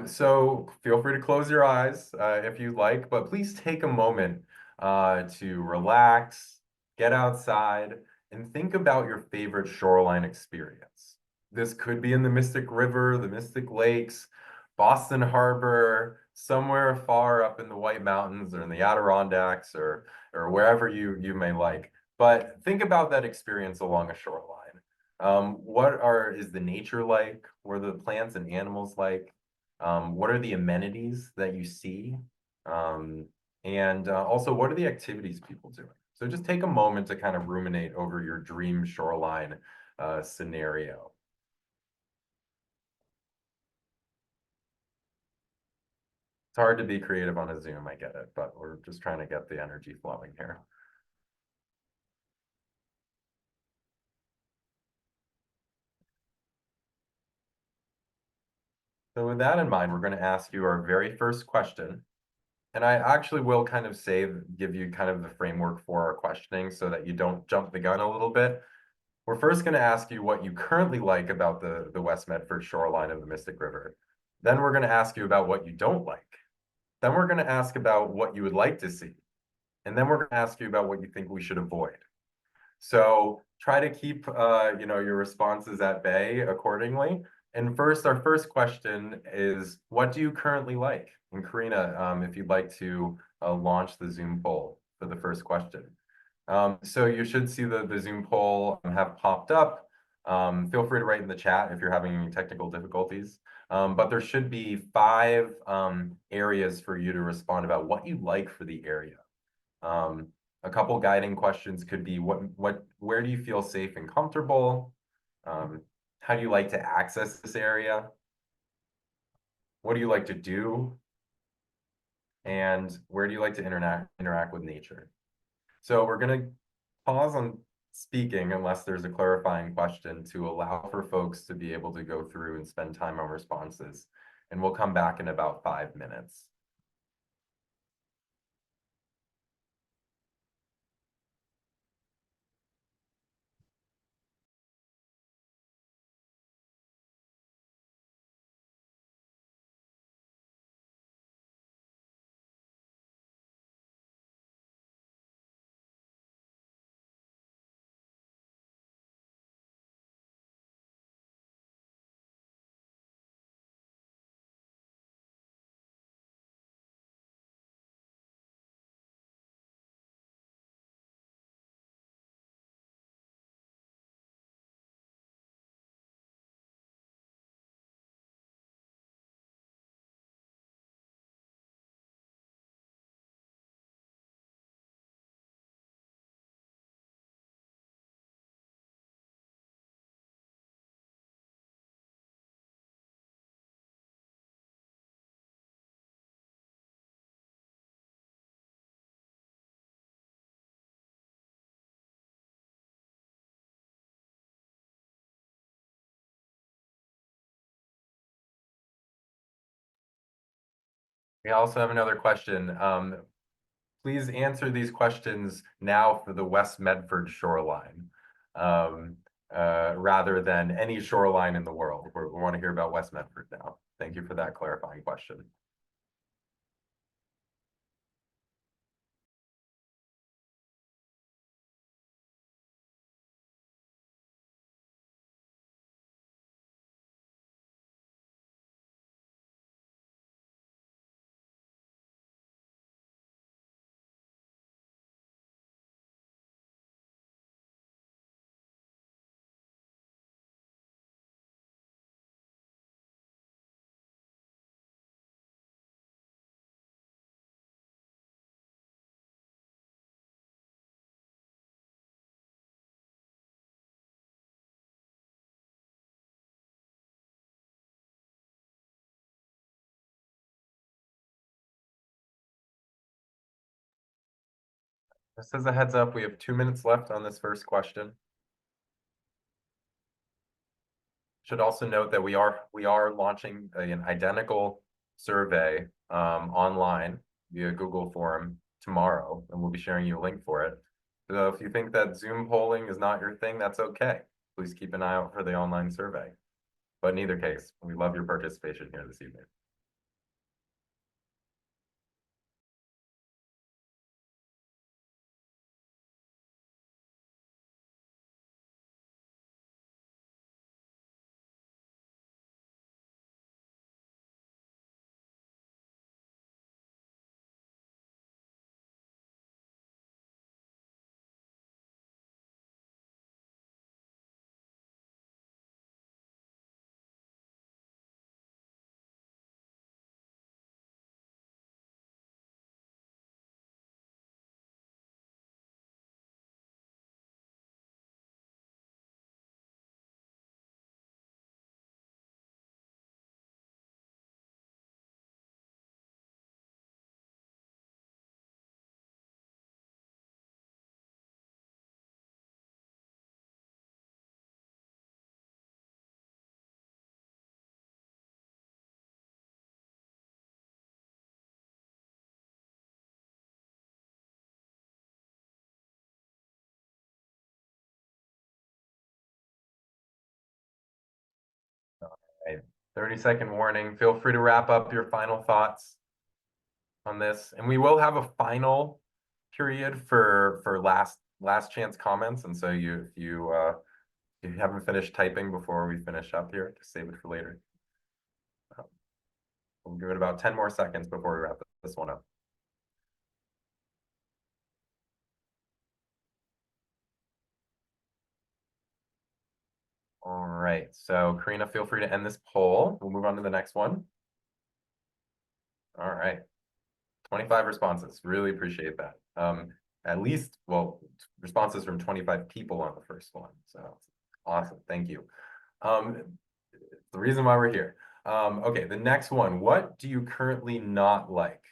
So feel free to close your eyes if you'd like, but please take a moment to relax, get outside, and think about your favorite shoreline experience. This could be in the Mystic River, the Mystic Lakes, Boston Harbor, somewhere far up in the White Mountains or in the Adirondacks or wherever you may like. But think about that experience along a shoreline. Is the nature like? What are the plants and animals like? What are the amenities that you see? And also, what are the activities people doing? So just take a moment to kind of ruminate over your dream shoreline scenario. It's hard to be creative on a Zoom, I get it, but we're just trying to get the energy flowing here. So with that in mind, we're going to ask you our very first question. And I actually will kind of give you kind of the framework for our questioning so that you don't jump the gun a little bit. We're first going to ask you what you currently like about the West Medford shoreline of the Mystic River. Then we're going to ask you about what you don't like. Then we're going to ask about what you would like to see. And then we're going to ask you about what you think we should avoid. So try to keep your responses at bay accordingly. And our first question is, what do you currently like? And Karina, if you'd like to launch the Zoom poll for the first question. So you should see the Zoom poll have popped up. Feel free to write in the chat if you're having any technical difficulties. But there should be 5 areas for you to respond about what you like for the area. A couple guiding questions could be where do you feel safe and comfortable? How do you like to access this area? What do you like to do? And where do you like to interact with nature? So we're going to pause on speaking unless there's a clarifying question to allow for folks to be able to go through and spend time on responses. And we'll come back in about 5 minutes. We also have another question. Please answer these questions now for the West Medford shoreline, rather than any shoreline in the world. We want to hear about West Medford now. Thank you for that clarifying question. Just as a heads up, we have 2 minutes left on this first question. Should also note that we are launching an identical survey online via Google form tomorrow, and we'll be sharing you a link for it. So if you think that Zoom polling is not your thing, that's okay. Please keep an eye out for the online survey. But in either case, we love your participation here this evening. Right. 30-second warning. Feel free to wrap up your final thoughts on this. And we will have a final period for last chance comments. And so if you haven't finished typing before we finish up here, just save it for later. We'll give it about 10 more seconds before we wrap this one up. All right, so Karina, feel free to end this poll. We'll move on to the next one. All right, 25 responses. Really appreciate that. At least, well, responses from 25 people on the first one. So awesome, thank you. The reason why we're here. Okay, the next one. What do you currently not like?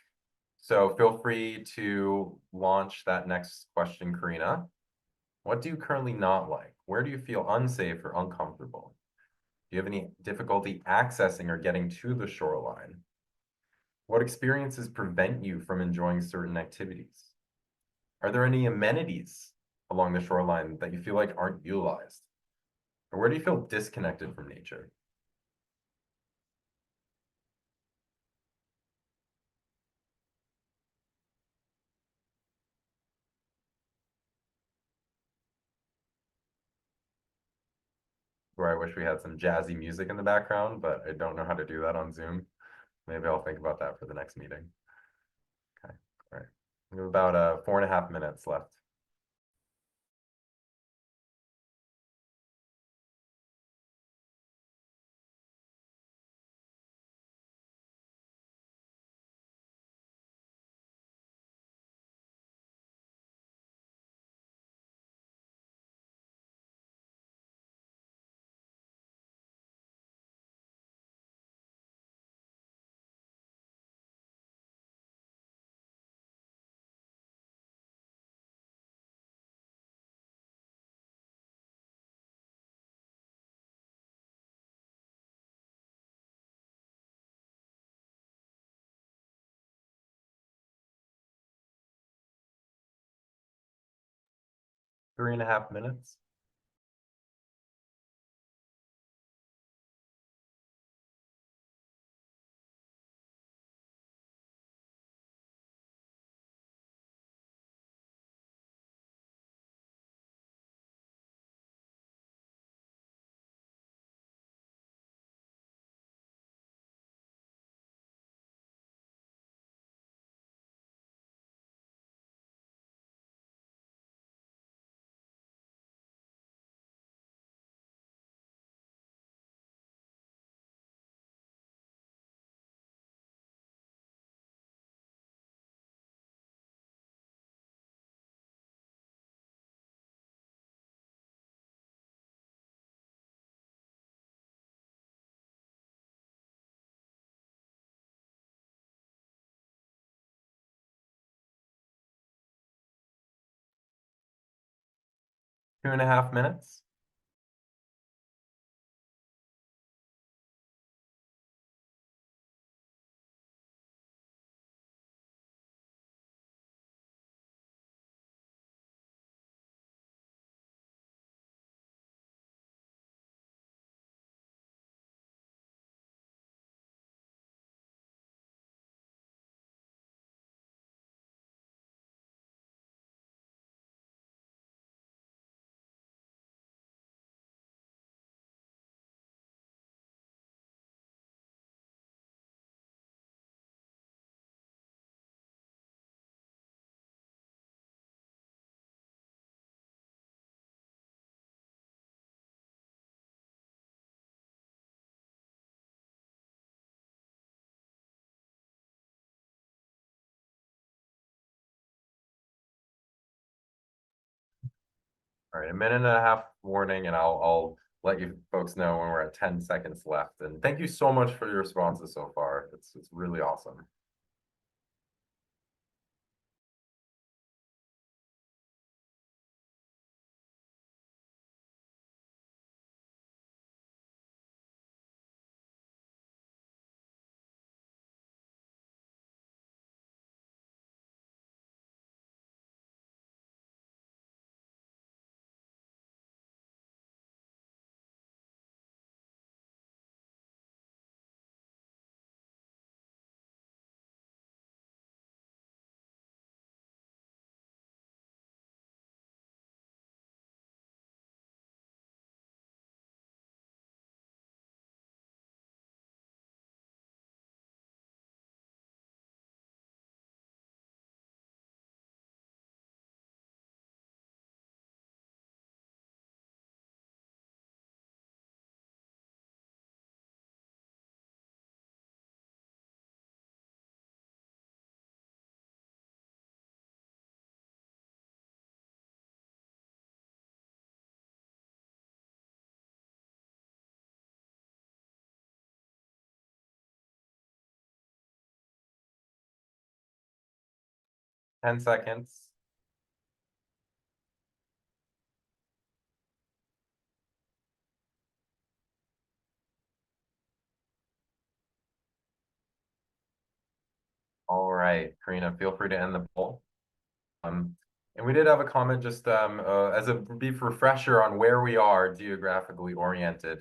So feel free to launch that next question, Karina. What do you currently not like? Where do you feel unsafe or uncomfortable? Do you have any difficulty accessing or getting to the shoreline? What experiences prevent you from enjoying certain activities? Are there any amenities along the shoreline that you feel like aren't utilized? Or where do you feel disconnected from nature? Where I wish we had some jazzy music in the background, but I don't know how to do that on Zoom. Maybe I'll think about that for the next meeting. Okay, all right. We have about 4.5 minutes left. Three and a half minutes. Two and a half minutes. All right, a minute and a half warning, and I'll let you folks know when we're at 10 seconds left. And thank you so much for your responses so far. It's really awesome. Ten seconds. All right, Karina, feel free to end the poll. And we did have a comment just as a brief refresher on where we are geographically oriented.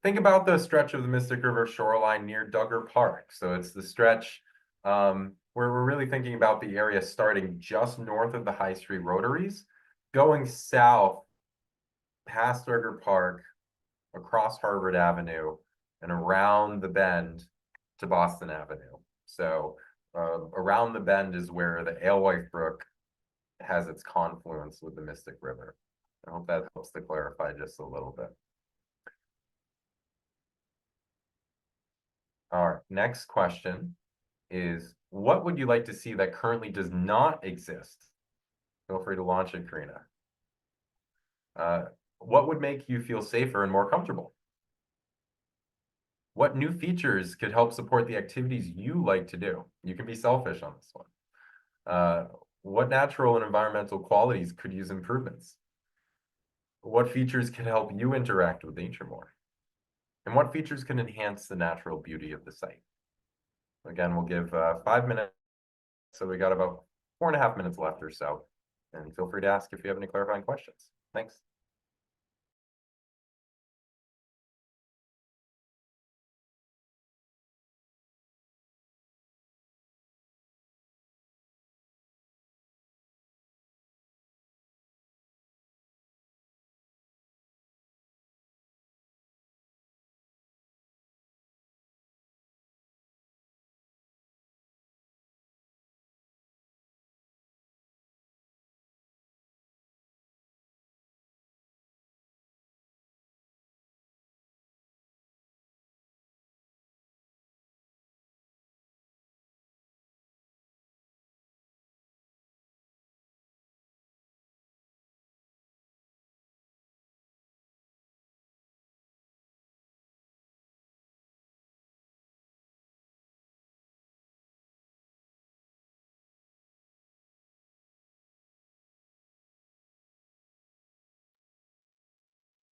Think about the stretch of the Mystic River shoreline near Duggar Park. So it's the stretch where we're really thinking about the area starting just north of the High Street Rotaries, going south past Duggar Park, across Harvard Avenue, and around the bend to Boston Avenue. So around the bend is where the Alewife Brook has its confluence with the Mystic River. I hope that helps to clarify just a little bit. All right, next question is, what would you like to see that currently does not exist? Feel free to launch it, Karina. What would make you feel safer and more comfortable? What new features could help support the activities you like to do? You can be selfish on this one. What natural and environmental qualities could use improvements? What features can help you interact with nature more? And what features can enhance the natural beauty of the site? Again, we'll give 5 minutes. So we got about 4.5 minutes left or so. And feel free to ask if you have any clarifying questions. Thanks.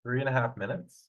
Three and a half minutes.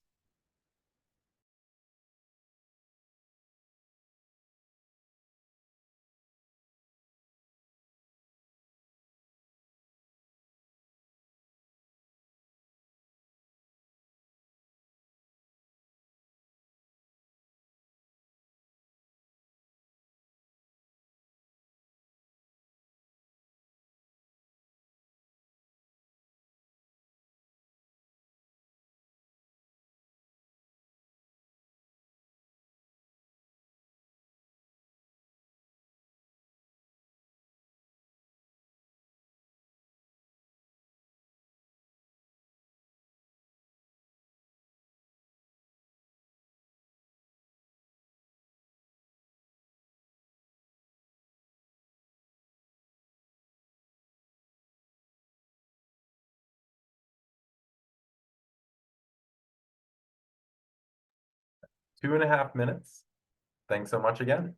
2.5 minutes. Thanks so much again.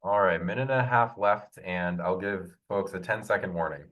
All right, 1.5 minutes left, and I'll give folks a 10-second warning.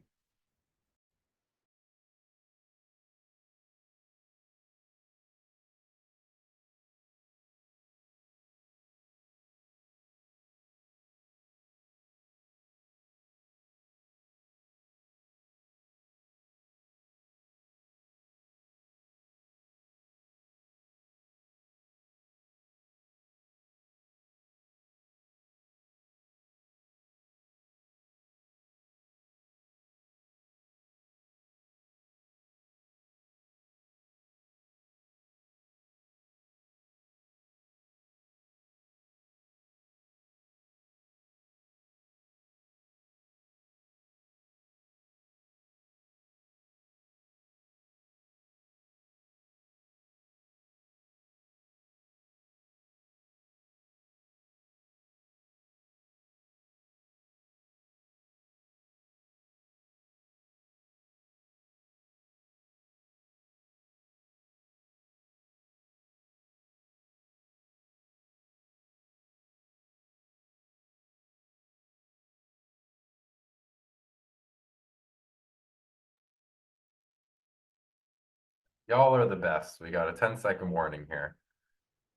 Y'all are the best. We got a 10-second warning here.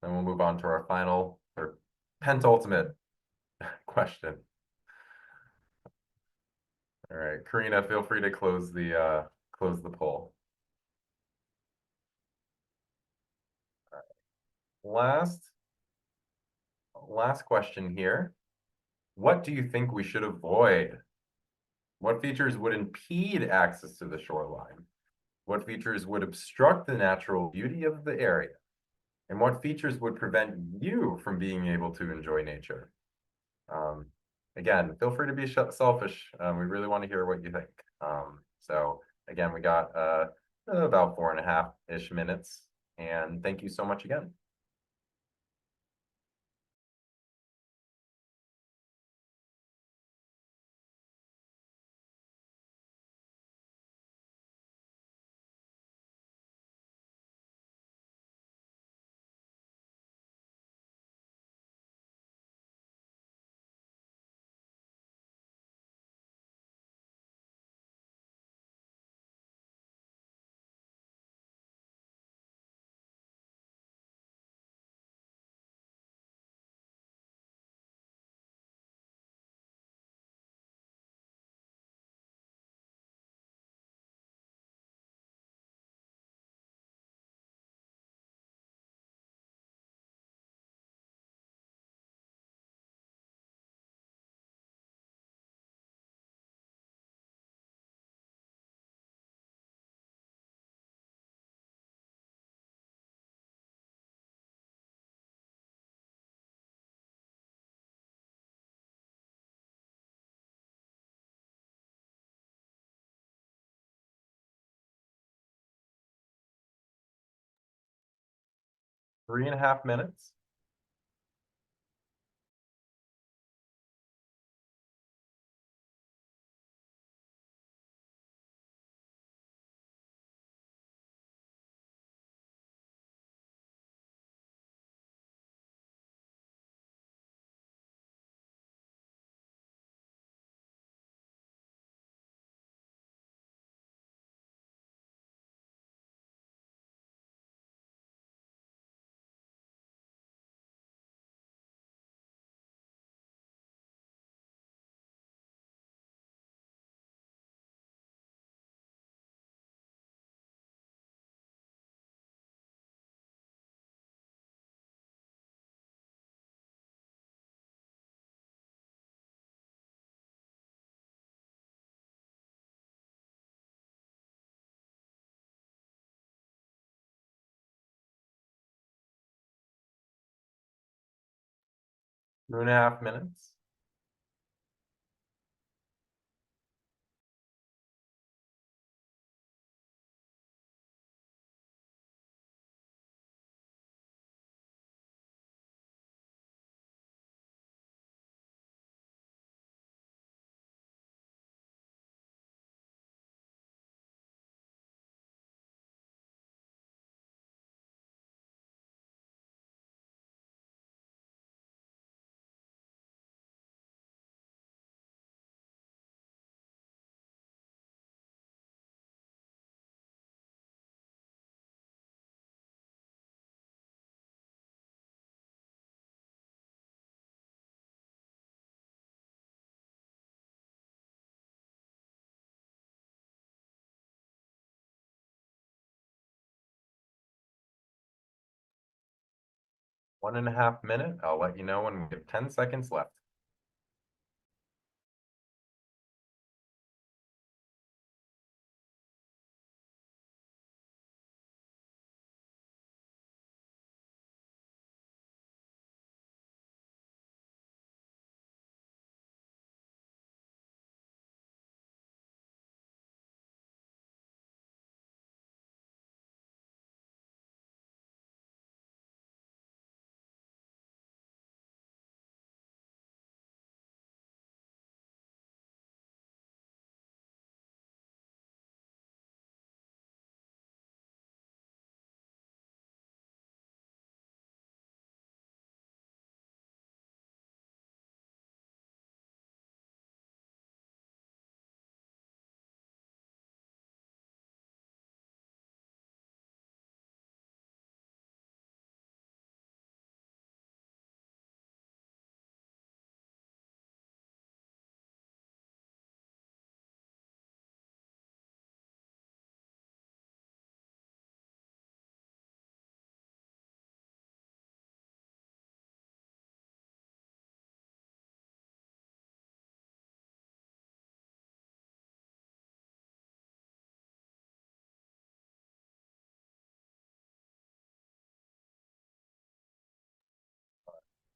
Then we'll move on to our final or penultimate question. All right, Karina, feel free to close the poll. Last question here. What do you think we should avoid? What features would impede access to the shoreline? What features would obstruct the natural beauty of the area? And what features would prevent you from being able to enjoy nature? Again, feel free to be selfish. We really want to hear what you think. So again, we got about 4.5-ish minutes. And thank you so much again. Three and a half minutes. 2.5 minutes. One and a half minute. I'll let you know when we have 10 seconds left.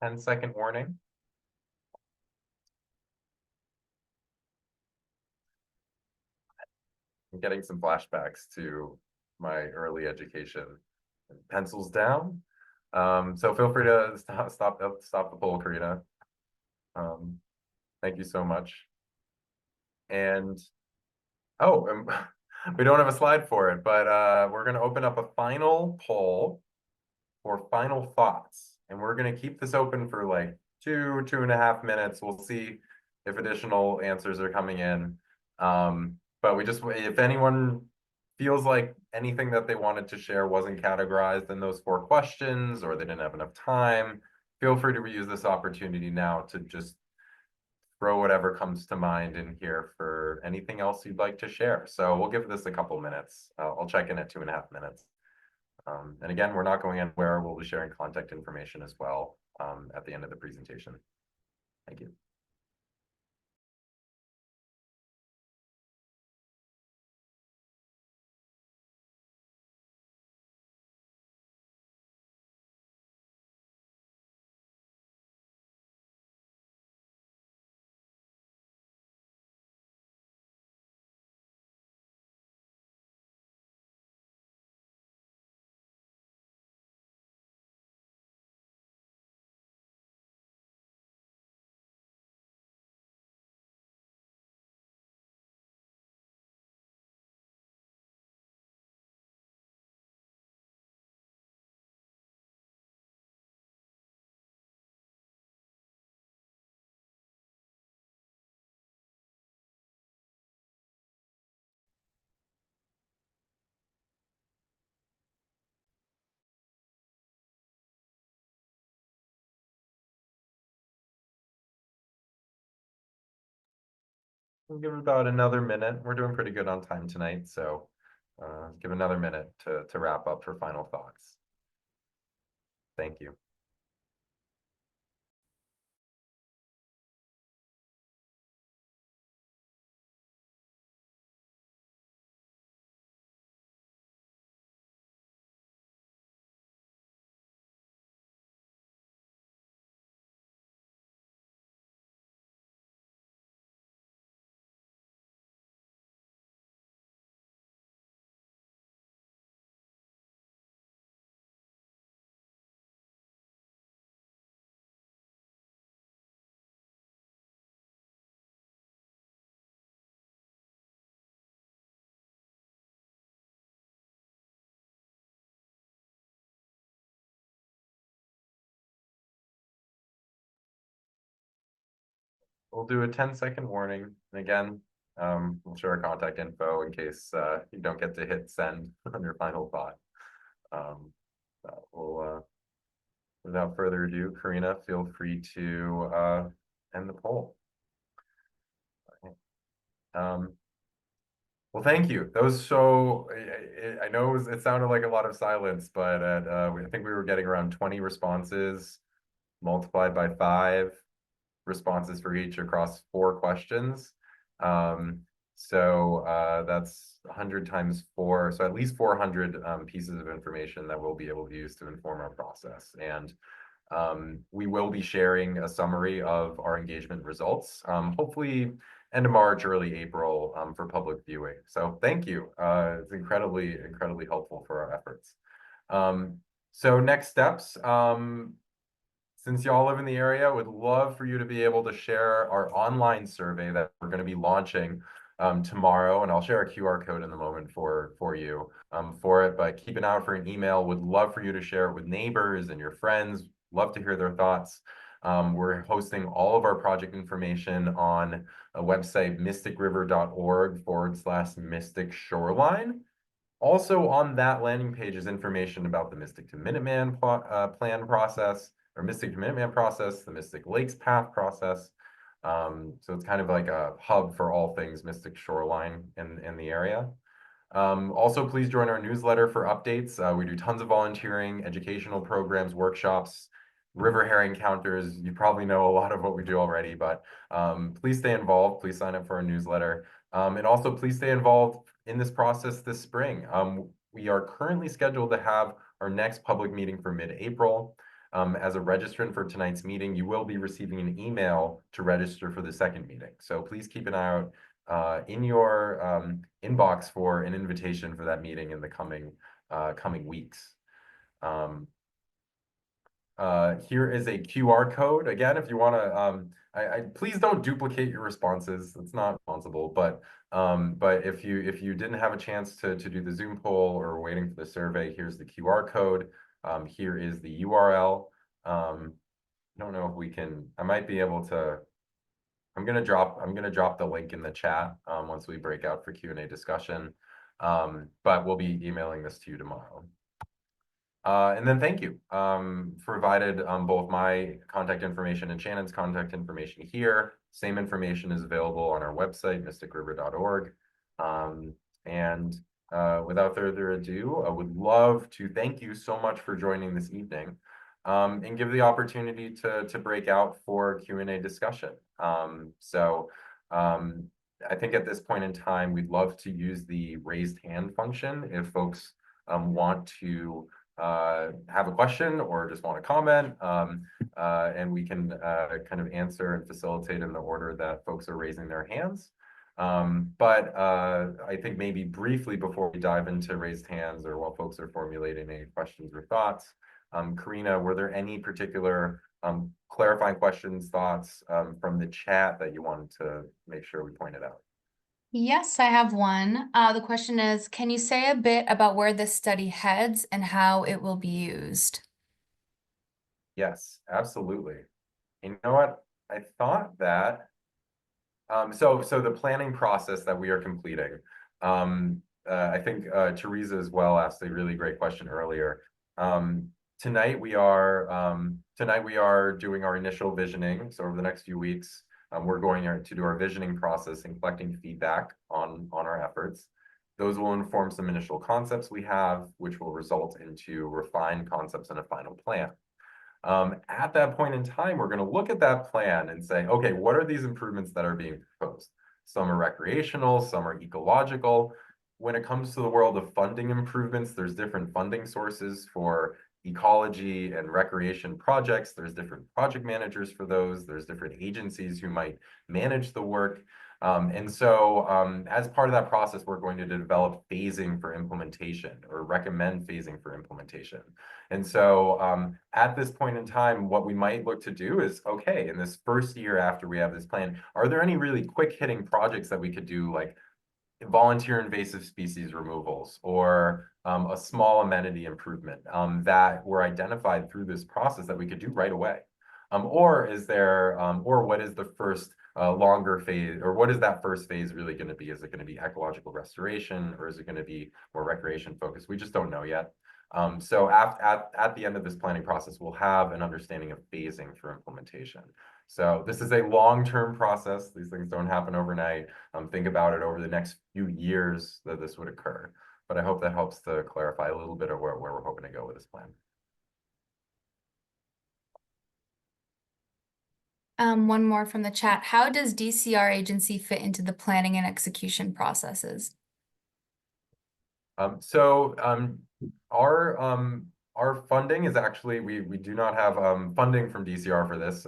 Ten-second warning. I'm getting some flashbacks to my early education. Pencils down. So feel free to stop the poll, Karina. Thank you so much. And we don't have a slide for it, but we're going to open up a final poll for final thoughts, and we're going to keep this open for like 2.5 minutes. We'll see if additional answers are coming in. But if anyone feels like anything that they wanted to share wasn't categorized in those 4 questions, or they didn't have enough time, feel free to reuse this opportunity now to just throw whatever comes to mind in here for anything else you'd like to share. So we'll give this a couple minutes. I'll check in at 2.5 minutes. And again, we're not going anywhere. We'll be sharing contact information as well at the end of the presentation. Thank you. We'll give about another minute. We're doing pretty good on time tonight, so give another minute to wrap up for final thoughts. Thank you. we'll do a 10-second warning. And again, we'll share our contact info in case you don't get to hit send on your final thought. Without further ado, Karina, feel free to end the poll. Well, thank you. I know it sounded like a lot of silence, but I think we were getting around 20 responses multiplied by 5 responses for each across 4 questions. That's 100 times 4, so at least 400 pieces of information that we'll be able to use to inform our process. And we will be sharing a summary of our engagement results, hopefully end of March, early April, for public viewing. So thank you. It's incredibly helpful for our efforts. So next steps, since y'all live in the area, would love for you to be able to share our online survey that we're going to be launching tomorrow, and I'll share a QR code in a moment for you for it. But keep an eye out for an email. Would love for you to share it with neighbors and your friends. Love to hear their thoughts. We're hosting all of our project information on a website, mysticriver.org/Mystic Shoreline. Also on that landing page is information about the Mystic to Minuteman plan process, or Mystic to Minuteman process, the Mystic Lakes Path process. So it's kind of like a hub for all things Mystic Shoreline in the area. Also, please join our newsletter for updates. We do tons of volunteering, educational programs, workshops, river hare encounters. You probably know a lot of what we do already, but please stay involved. Please sign up for our newsletter. And also, please stay involved in this process this spring. We are currently scheduled to have our next public meeting for mid-April. As a registrant for tonight's meeting, you will be receiving an email to register for the second meeting. So please keep an eye out in your inbox for an invitation for that meeting in the coming weeks. Here is a QR code. Again, if you want to, please don't duplicate your responses. It's not responsible. But if you didn't have a chance to do the Zoom poll or are waiting for the survey, here's the QR code. Here is the URL. I don't know if we can. I might be able to. I'm gonna drop the link in the chat once we break out for Q&A discussion. But we'll be emailing this to you tomorrow. And then thank you. Provided both my contact information and Shannon's contact information here. Same information is available on our website, mysticriver.org. And without further ado, I would love to thank you so much for joining this evening and give the opportunity to break out for Q&A discussion. I think at this point in time, we'd love to use the raised hand function if folks want to have a question or just want to comment, and we can kind of answer and facilitate in the order that folks are raising their hands. But I think maybe briefly before we dive into raised hands or while folks are formulating any questions or thoughts, Karina, were there any particular clarifying questions, thoughts from the chat that you wanted to make sure we pointed out? Yes, I have one. The question is, can you say a bit about where this study heads and how it will be used? Yes, absolutely. You know what? I thought that, so the planning process that we are completing, I think Teresa as well asked a really great question earlier. Tonight we are doing our initial visioning. So over the next few weeks, we're going to do our visioning process and collecting feedback on our efforts. Those will inform some initial concepts we have, which will result into refined concepts and a final plan. At that point in time, we're going to look at that plan and say, okay, what are these improvements that are being proposed? Some are recreational, some are ecological. When it comes to the world of funding improvements, there's different funding sources for ecology and recreation projects. There's different project managers for those. There's different agencies who might manage the work. As part of that process, we're going to develop phasing for implementation or recommend phasing for implementation. At this point in time, what we might look to do is, okay, in this first year after we have this plan, are there any really quick hitting projects that we could do, like volunteer invasive species removals or a small amenity improvement that were identified through this process that we could do right away? Or is there, or what is the first longer phase, or what is that first phase really going to be? Is it going to be ecological restoration, or is it going to be more recreation focused? We just don't know yet. So at the end of this planning process, we'll have an understanding of phasing for implementation. So this is a long-term process. These things don't happen overnight. Think about it over the next few years that this would occur. But I hope that helps to clarify a little bit of where we're hoping to go with this plan. One more from the chat. How does DCR agency fit into the planning and execution processes? Our funding is actually, we do not have funding from DCR for this,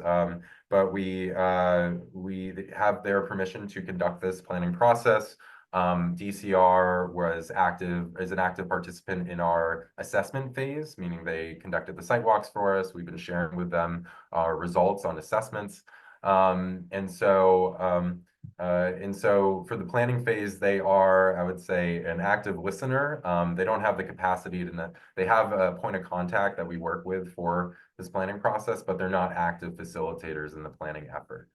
but we have their permission to conduct this planning process. DCR is an active participant in our assessment phase, meaning they conducted the site walks for us. We've been sharing with them our results on assessments. And so for the planning phase, they are, I would say, an active listener. They don't have the capacity to, they have a point of contact that we work with for this planning process, but they're not active facilitators in the planning effort.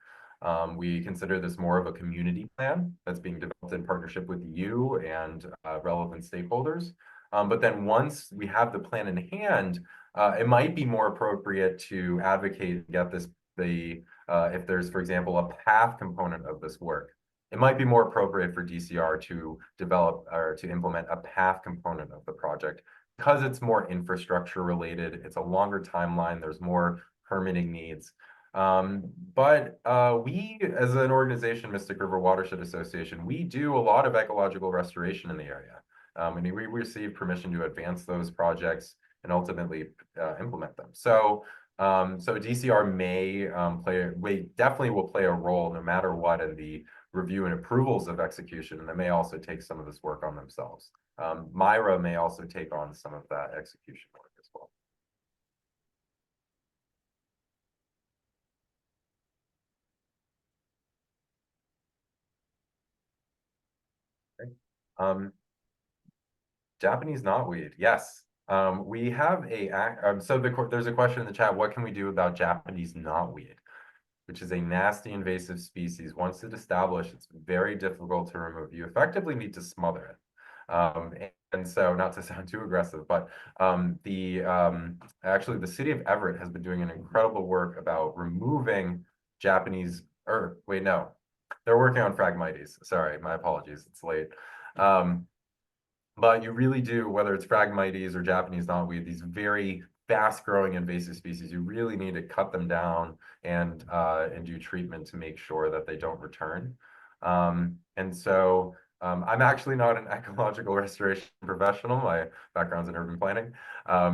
We consider this more of a community plan that's being developed in partnership with you and relevant stakeholders. But then once we have the plan in hand, it might be more appropriate to advocate, get this, if there's, for example, a path component of this work, it might be more appropriate for DCR to develop or to implement a path component of the project because it's more infrastructure related. It's a longer timeline. There's more permitting needs. But we, as an organization, Mystic River Watershed Association, we do a lot of ecological restoration in the area. And we receive permission to advance those projects and ultimately implement them. So DCR may definitely will play a role no matter what in the review and approvals of execution, and they may also take some of this work on themselves. Myra may also take on some of that execution work as well. Okay. Japanese knotweed, yes. We have there's a question in the chat, what can we do about Japanese knotweed, which is a nasty invasive species. Once it's established, it's very difficult to remove. You effectively need to smother it. And so, not to sound too aggressive, but actually the city of Everett has been doing an incredible work about removing Japanese, or wait, no, they're working on Phragmites. Sorry, my apologies, it's late. But you really do, whether it's Phragmites or Japanese knotweed, these very fast-growing invasive species, you really need to cut them down and do treatment to make sure that they don't return. And so I'm actually not an ecological restoration professional. My background's in urban planning.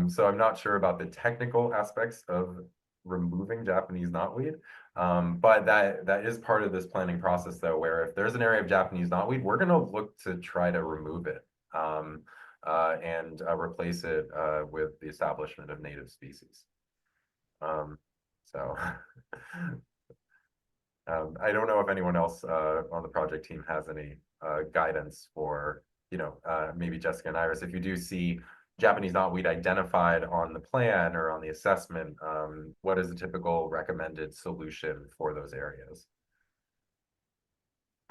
So I'm not sure about the technical aspects of removing Japanese knotweed. But that is part of this planning process, though, where if there's an area of Japanese knotweed, we're going to look to try to remove it. And replace it with the establishment of native species. So I don't know if anyone else on the project team has any guidance for, maybe Jessica and Iris, if you do see Japanese knotweed identified on the plan or on the assessment, what is the typical recommended solution for those areas?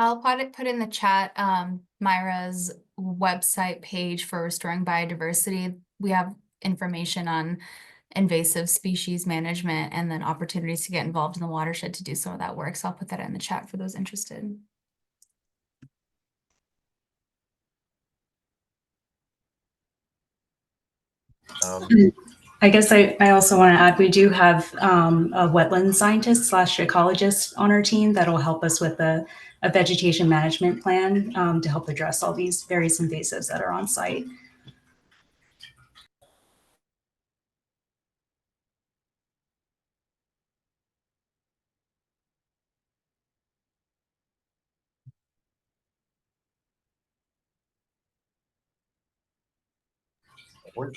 I'll put in the chat Myra's website page for restoring biodiversity. We have information on invasive species management and then opportunities to get involved in the watershed to do some of that work. So I'll put that in the chat for those interested. I guess I also want to add, we do have a wetland scientist / ecologist on our team that'll help us with a vegetation management plan to help address all these various invasives that are on site.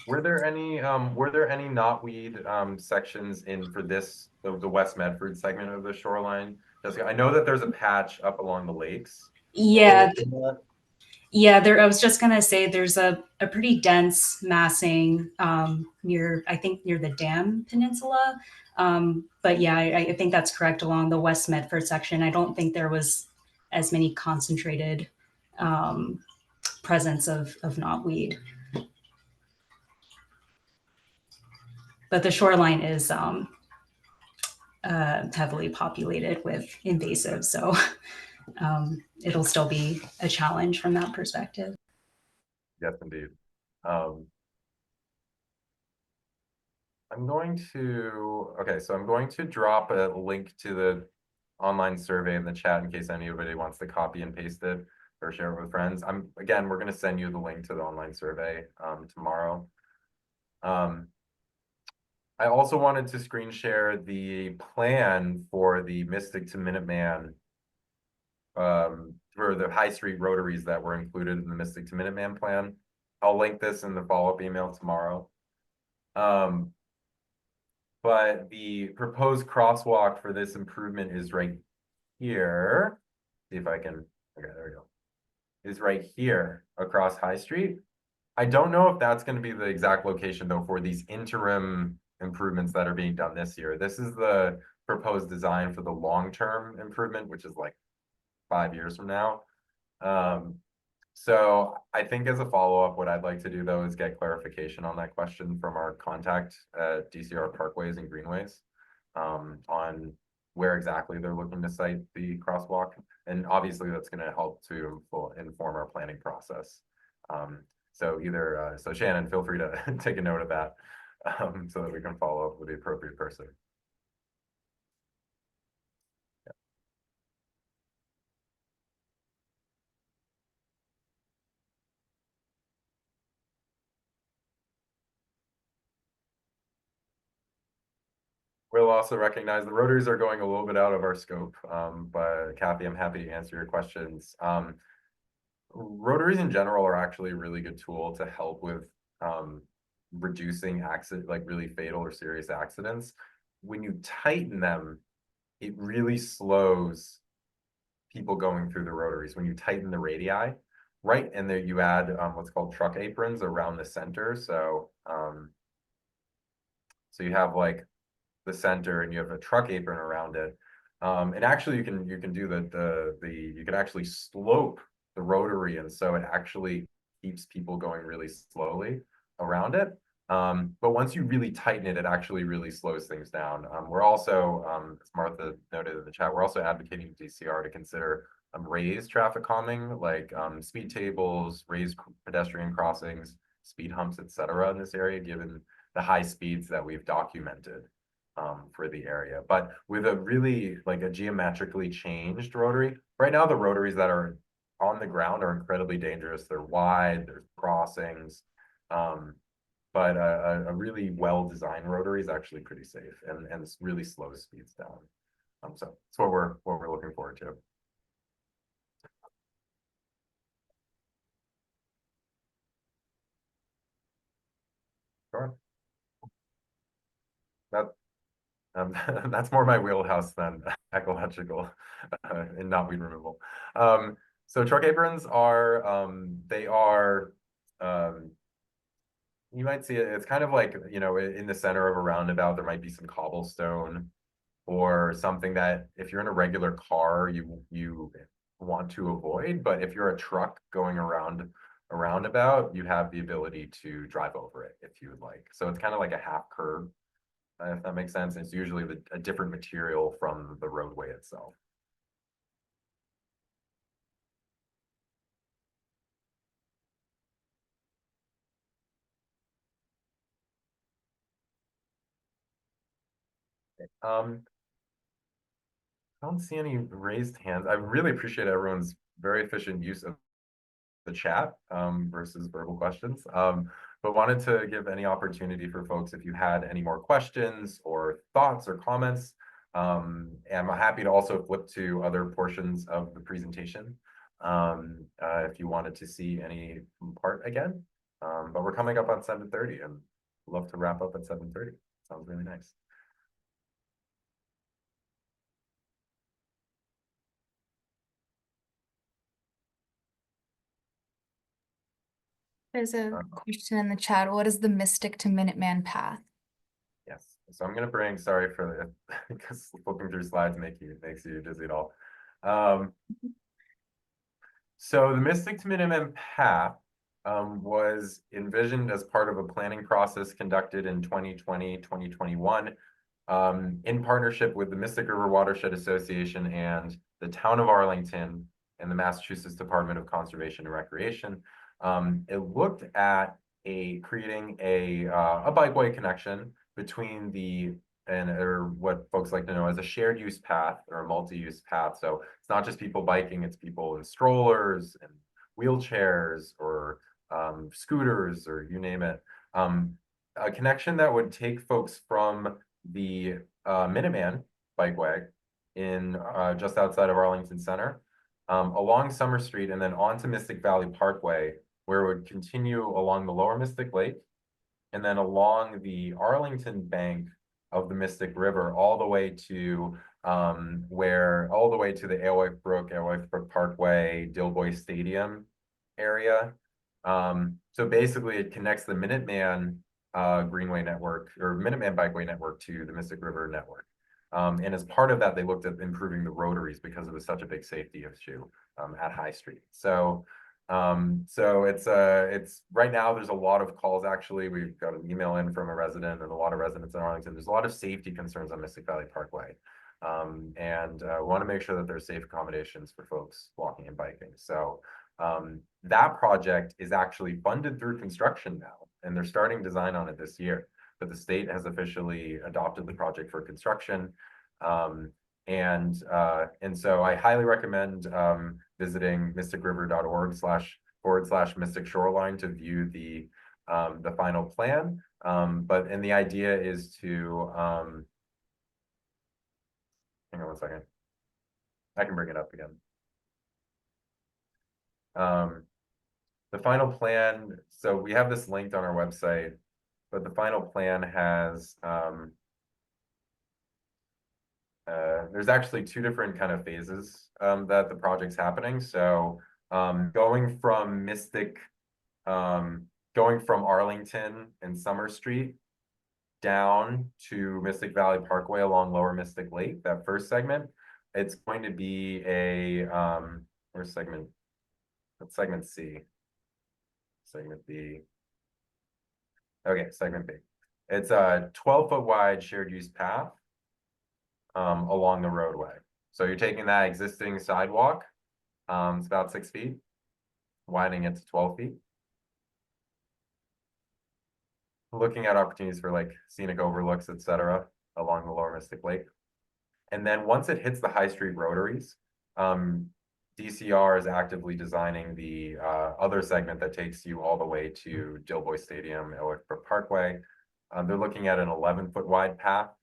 Were there any knotweed sections in for this the West Medford segment of the shoreline? Jessica, I know that there's a patch up along the lakes. Yeah. Yeah, I was just gonna say there's a pretty dense massing near the Dam Peninsula. But yeah, I think that's correct along the West Medford section. I don't think there was as many concentrated presence of knotweed. But the shoreline is heavily populated with invasives, so it'll still be a challenge from that perspective. Yes, indeed. I'm going to drop a link to the online survey in the chat in case anybody wants to copy and paste it or share it with friends. Again, we're going to send you the link to the online survey tomorrow. I also wanted to screen share the plan for the Mystic to Minuteman for the High Street rotaries that were included in the Mystic to Minuteman plan. I'll link this in the follow-up email tomorrow. But the proposed crosswalk for this improvement is right here. See if I can, okay, there we go. Is right here across High Street. I don't know if that's going to be the exact location though for these interim improvements that are being done this year. This is the proposed design for the long-term improvement, which is like 5 years from now. So I think as a follow-up, what I'd like to do though is get clarification on that question from our contact at DCR Parkways and Greenways on where exactly they're looking to site the crosswalk. And obviously that's going to help to inform our planning process. So either, so Shannon, feel free to take a note of that so that we can follow up with the appropriate person. We'll also recognize the rotaries are going a little bit out of our scope, but Kathy, I'm happy to answer your questions. Rotaries in general are actually a really good tool to help with reducing like really fatal or serious accidents. When you tighten them, it really slows people going through the rotaries. When you tighten the radii, right? And there you add what's called truck aprons around the center. So so you have like the center and you have a truck apron around it. And actually you can do you can actually slope the rotary, and so it actually keeps people going really slowly around it. But once you really tighten it, it actually really slows things down. We're also, as Martha noted in the chat, we're also advocating DCR to consider raised traffic calming, like speed tables, raised pedestrian crossings, speed humps, etc. in this area, given the high speeds that we've documented for the area. But with a really like a geometrically changed rotary, right now the rotaries that are on the ground are incredibly dangerous. They're wide, there's crossings, but a really well-designed rotary is actually pretty safe and really slows speeds down. So that's what we're looking forward to. Sure. That's more my wheelhouse than ecological and not weed removal. So truck aprons are they are you might see it, it's kind of like, you know, in the center of a roundabout, there might be some cobblestone or something that if you're in a regular car, you want to avoid. But if you're a truck going around a roundabout, you have the ability to drive over it if you would like. So it's kind of like a half curve, if that makes sense. It's usually a different material from the roadway itself. I don't see any raised hands. I really appreciate everyone's very efficient use of the chat versus verbal questions. But wanted to give any opportunity for folks if you had any more questions or thoughts or comments. And I'm happy to also flip to other portions of the presentation if you wanted to see any part again. But we're coming up on 7:30 and love to wrap up at 7:30. Sounds really nice. There's a question in the chat. What is the Mystic to Minuteman path? Yes. So I'm gonna bring, sorry for the, because flipping through slides makes you dizzy at all. So the Mystic to Minuteman path was envisioned as part of a planning process conducted in 2020, 2021, in partnership with the Mystic River Watershed Association and the town of Arlington and the Massachusetts Department of Conservation and Recreation. It looked at creating a bikeway connection between or what folks like to know as a shared use path or a multi-use path. So it's not just people biking, it's people in strollers and wheelchairs or scooters or you name it. A connection that would take folks from the Minuteman bikeway in just outside of Arlington Center, along Summer Street and then onto Mystic Valley Parkway, where it would continue along the lower Mystic Lake and then along the Arlington bank of the Mystic River all the way to the Alewife Brook Parkway, Dilboy Stadium area. So basically it connects the Minuteman Greenway network or Minuteman Bikeway network to the Mystic River network. And as part of that, they looked at improving the rotaries because it was such a big safety issue at High Street. So it's right now there's a lot of calls. Actually, we've got an email in from a resident and a lot of residents in Arlington. There's a lot of safety concerns on Mystic Valley Parkway. And we want to make sure that there's safe accommodations for folks walking and biking. So that project is actually funded through construction now, and they're starting design on it this year. But the state has officially adopted the project for construction. And so I highly recommend visiting mysticriver.org//Mystic Shoreline to view the final plan. And the idea is to hang on one second. I can bring it up again. The final plan, so we have this linked on our website, but the final plan has there's actually two different kind of phases that the project's happening. So going from Arlington and Summer Street down to Mystic Valley Parkway along Lower Mystic Lake, that first segment, it's going to be a where's segment? That's segment C. Segment B. Okay, segment B. It's a 12-foot wide shared use path along the roadway. So you're taking that existing sidewalk, it's about 6 feet, widening it to 12 feet. Looking at opportunities for like scenic overlooks, etc., along the Lower Mystic Lake. And then once it hits the High Street rotaries, DCR is actively designing the other segment that takes you all the way to Dilboy Stadium, Alewife Brook Parkway. They're looking at an 11-foot wide path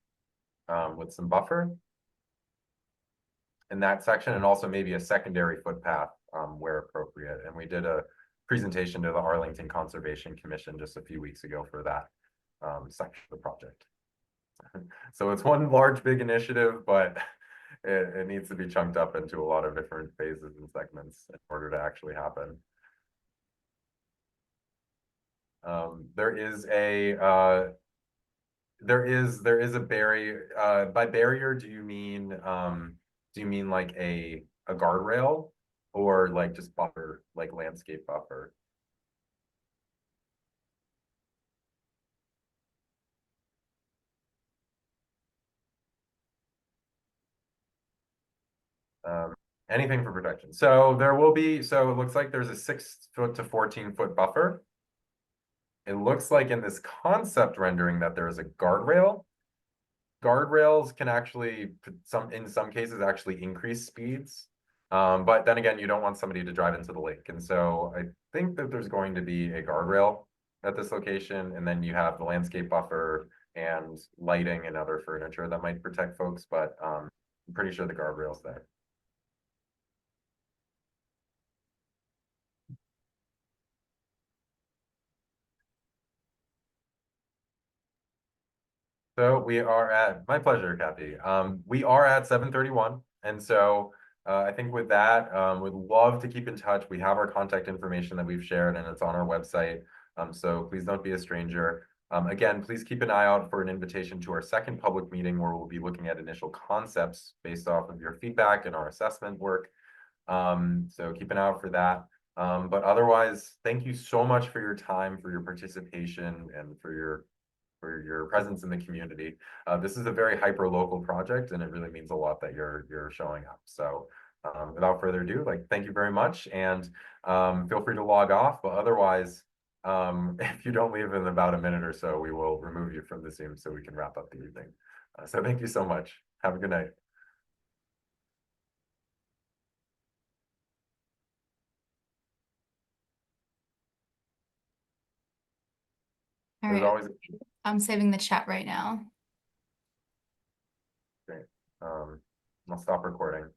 with some buffer in that section, and also maybe a secondary footpath where appropriate. And we did a presentation to the Arlington Conservation Commission just a few weeks ago for that section of the project. So it's one large, big initiative, but it needs to be chunked up into a lot of different phases and segments in order to actually happen. There is a barrier. By barrier, do you mean like a guardrail or like just buffer, like landscape buffer? Anything for protection. So there will be, so it looks like there's a 6-foot to 14-foot buffer. It looks like in this concept rendering that there is a guardrail. Guardrails can actually, in some cases, actually increase speeds. But then again, you don't want somebody to drive into the lake. And so I think that there's going to be a guardrail at this location. And then you have the landscape buffer and lighting and other furniture that might protect folks. But I'm pretty sure the guardrail's there. So we are at, my pleasure, Kathy. We are at 7:31. And so I think with that, we'd love to keep in touch. We have our contact information that we've shared and it's on our website. So please don't be a stranger. Again, please keep an eye out for an invitation to our second public meeting where we'll be looking at initial concepts based off of your feedback and our assessment work. So keep an eye out for that. But otherwise, thank you so much for your time, for your participation, and for your presence in the community. This is a very hyper-local project, and it really means a lot that you're showing up. So without further ado, thank you very much, and feel free to log off. But otherwise, if you don't leave in about a minute or so, we will remove you from the Zoom so we can wrap up the evening. So thank you so much. Have a good night. All There's right, always I'm saving the chat right now. great. I'll stop recording.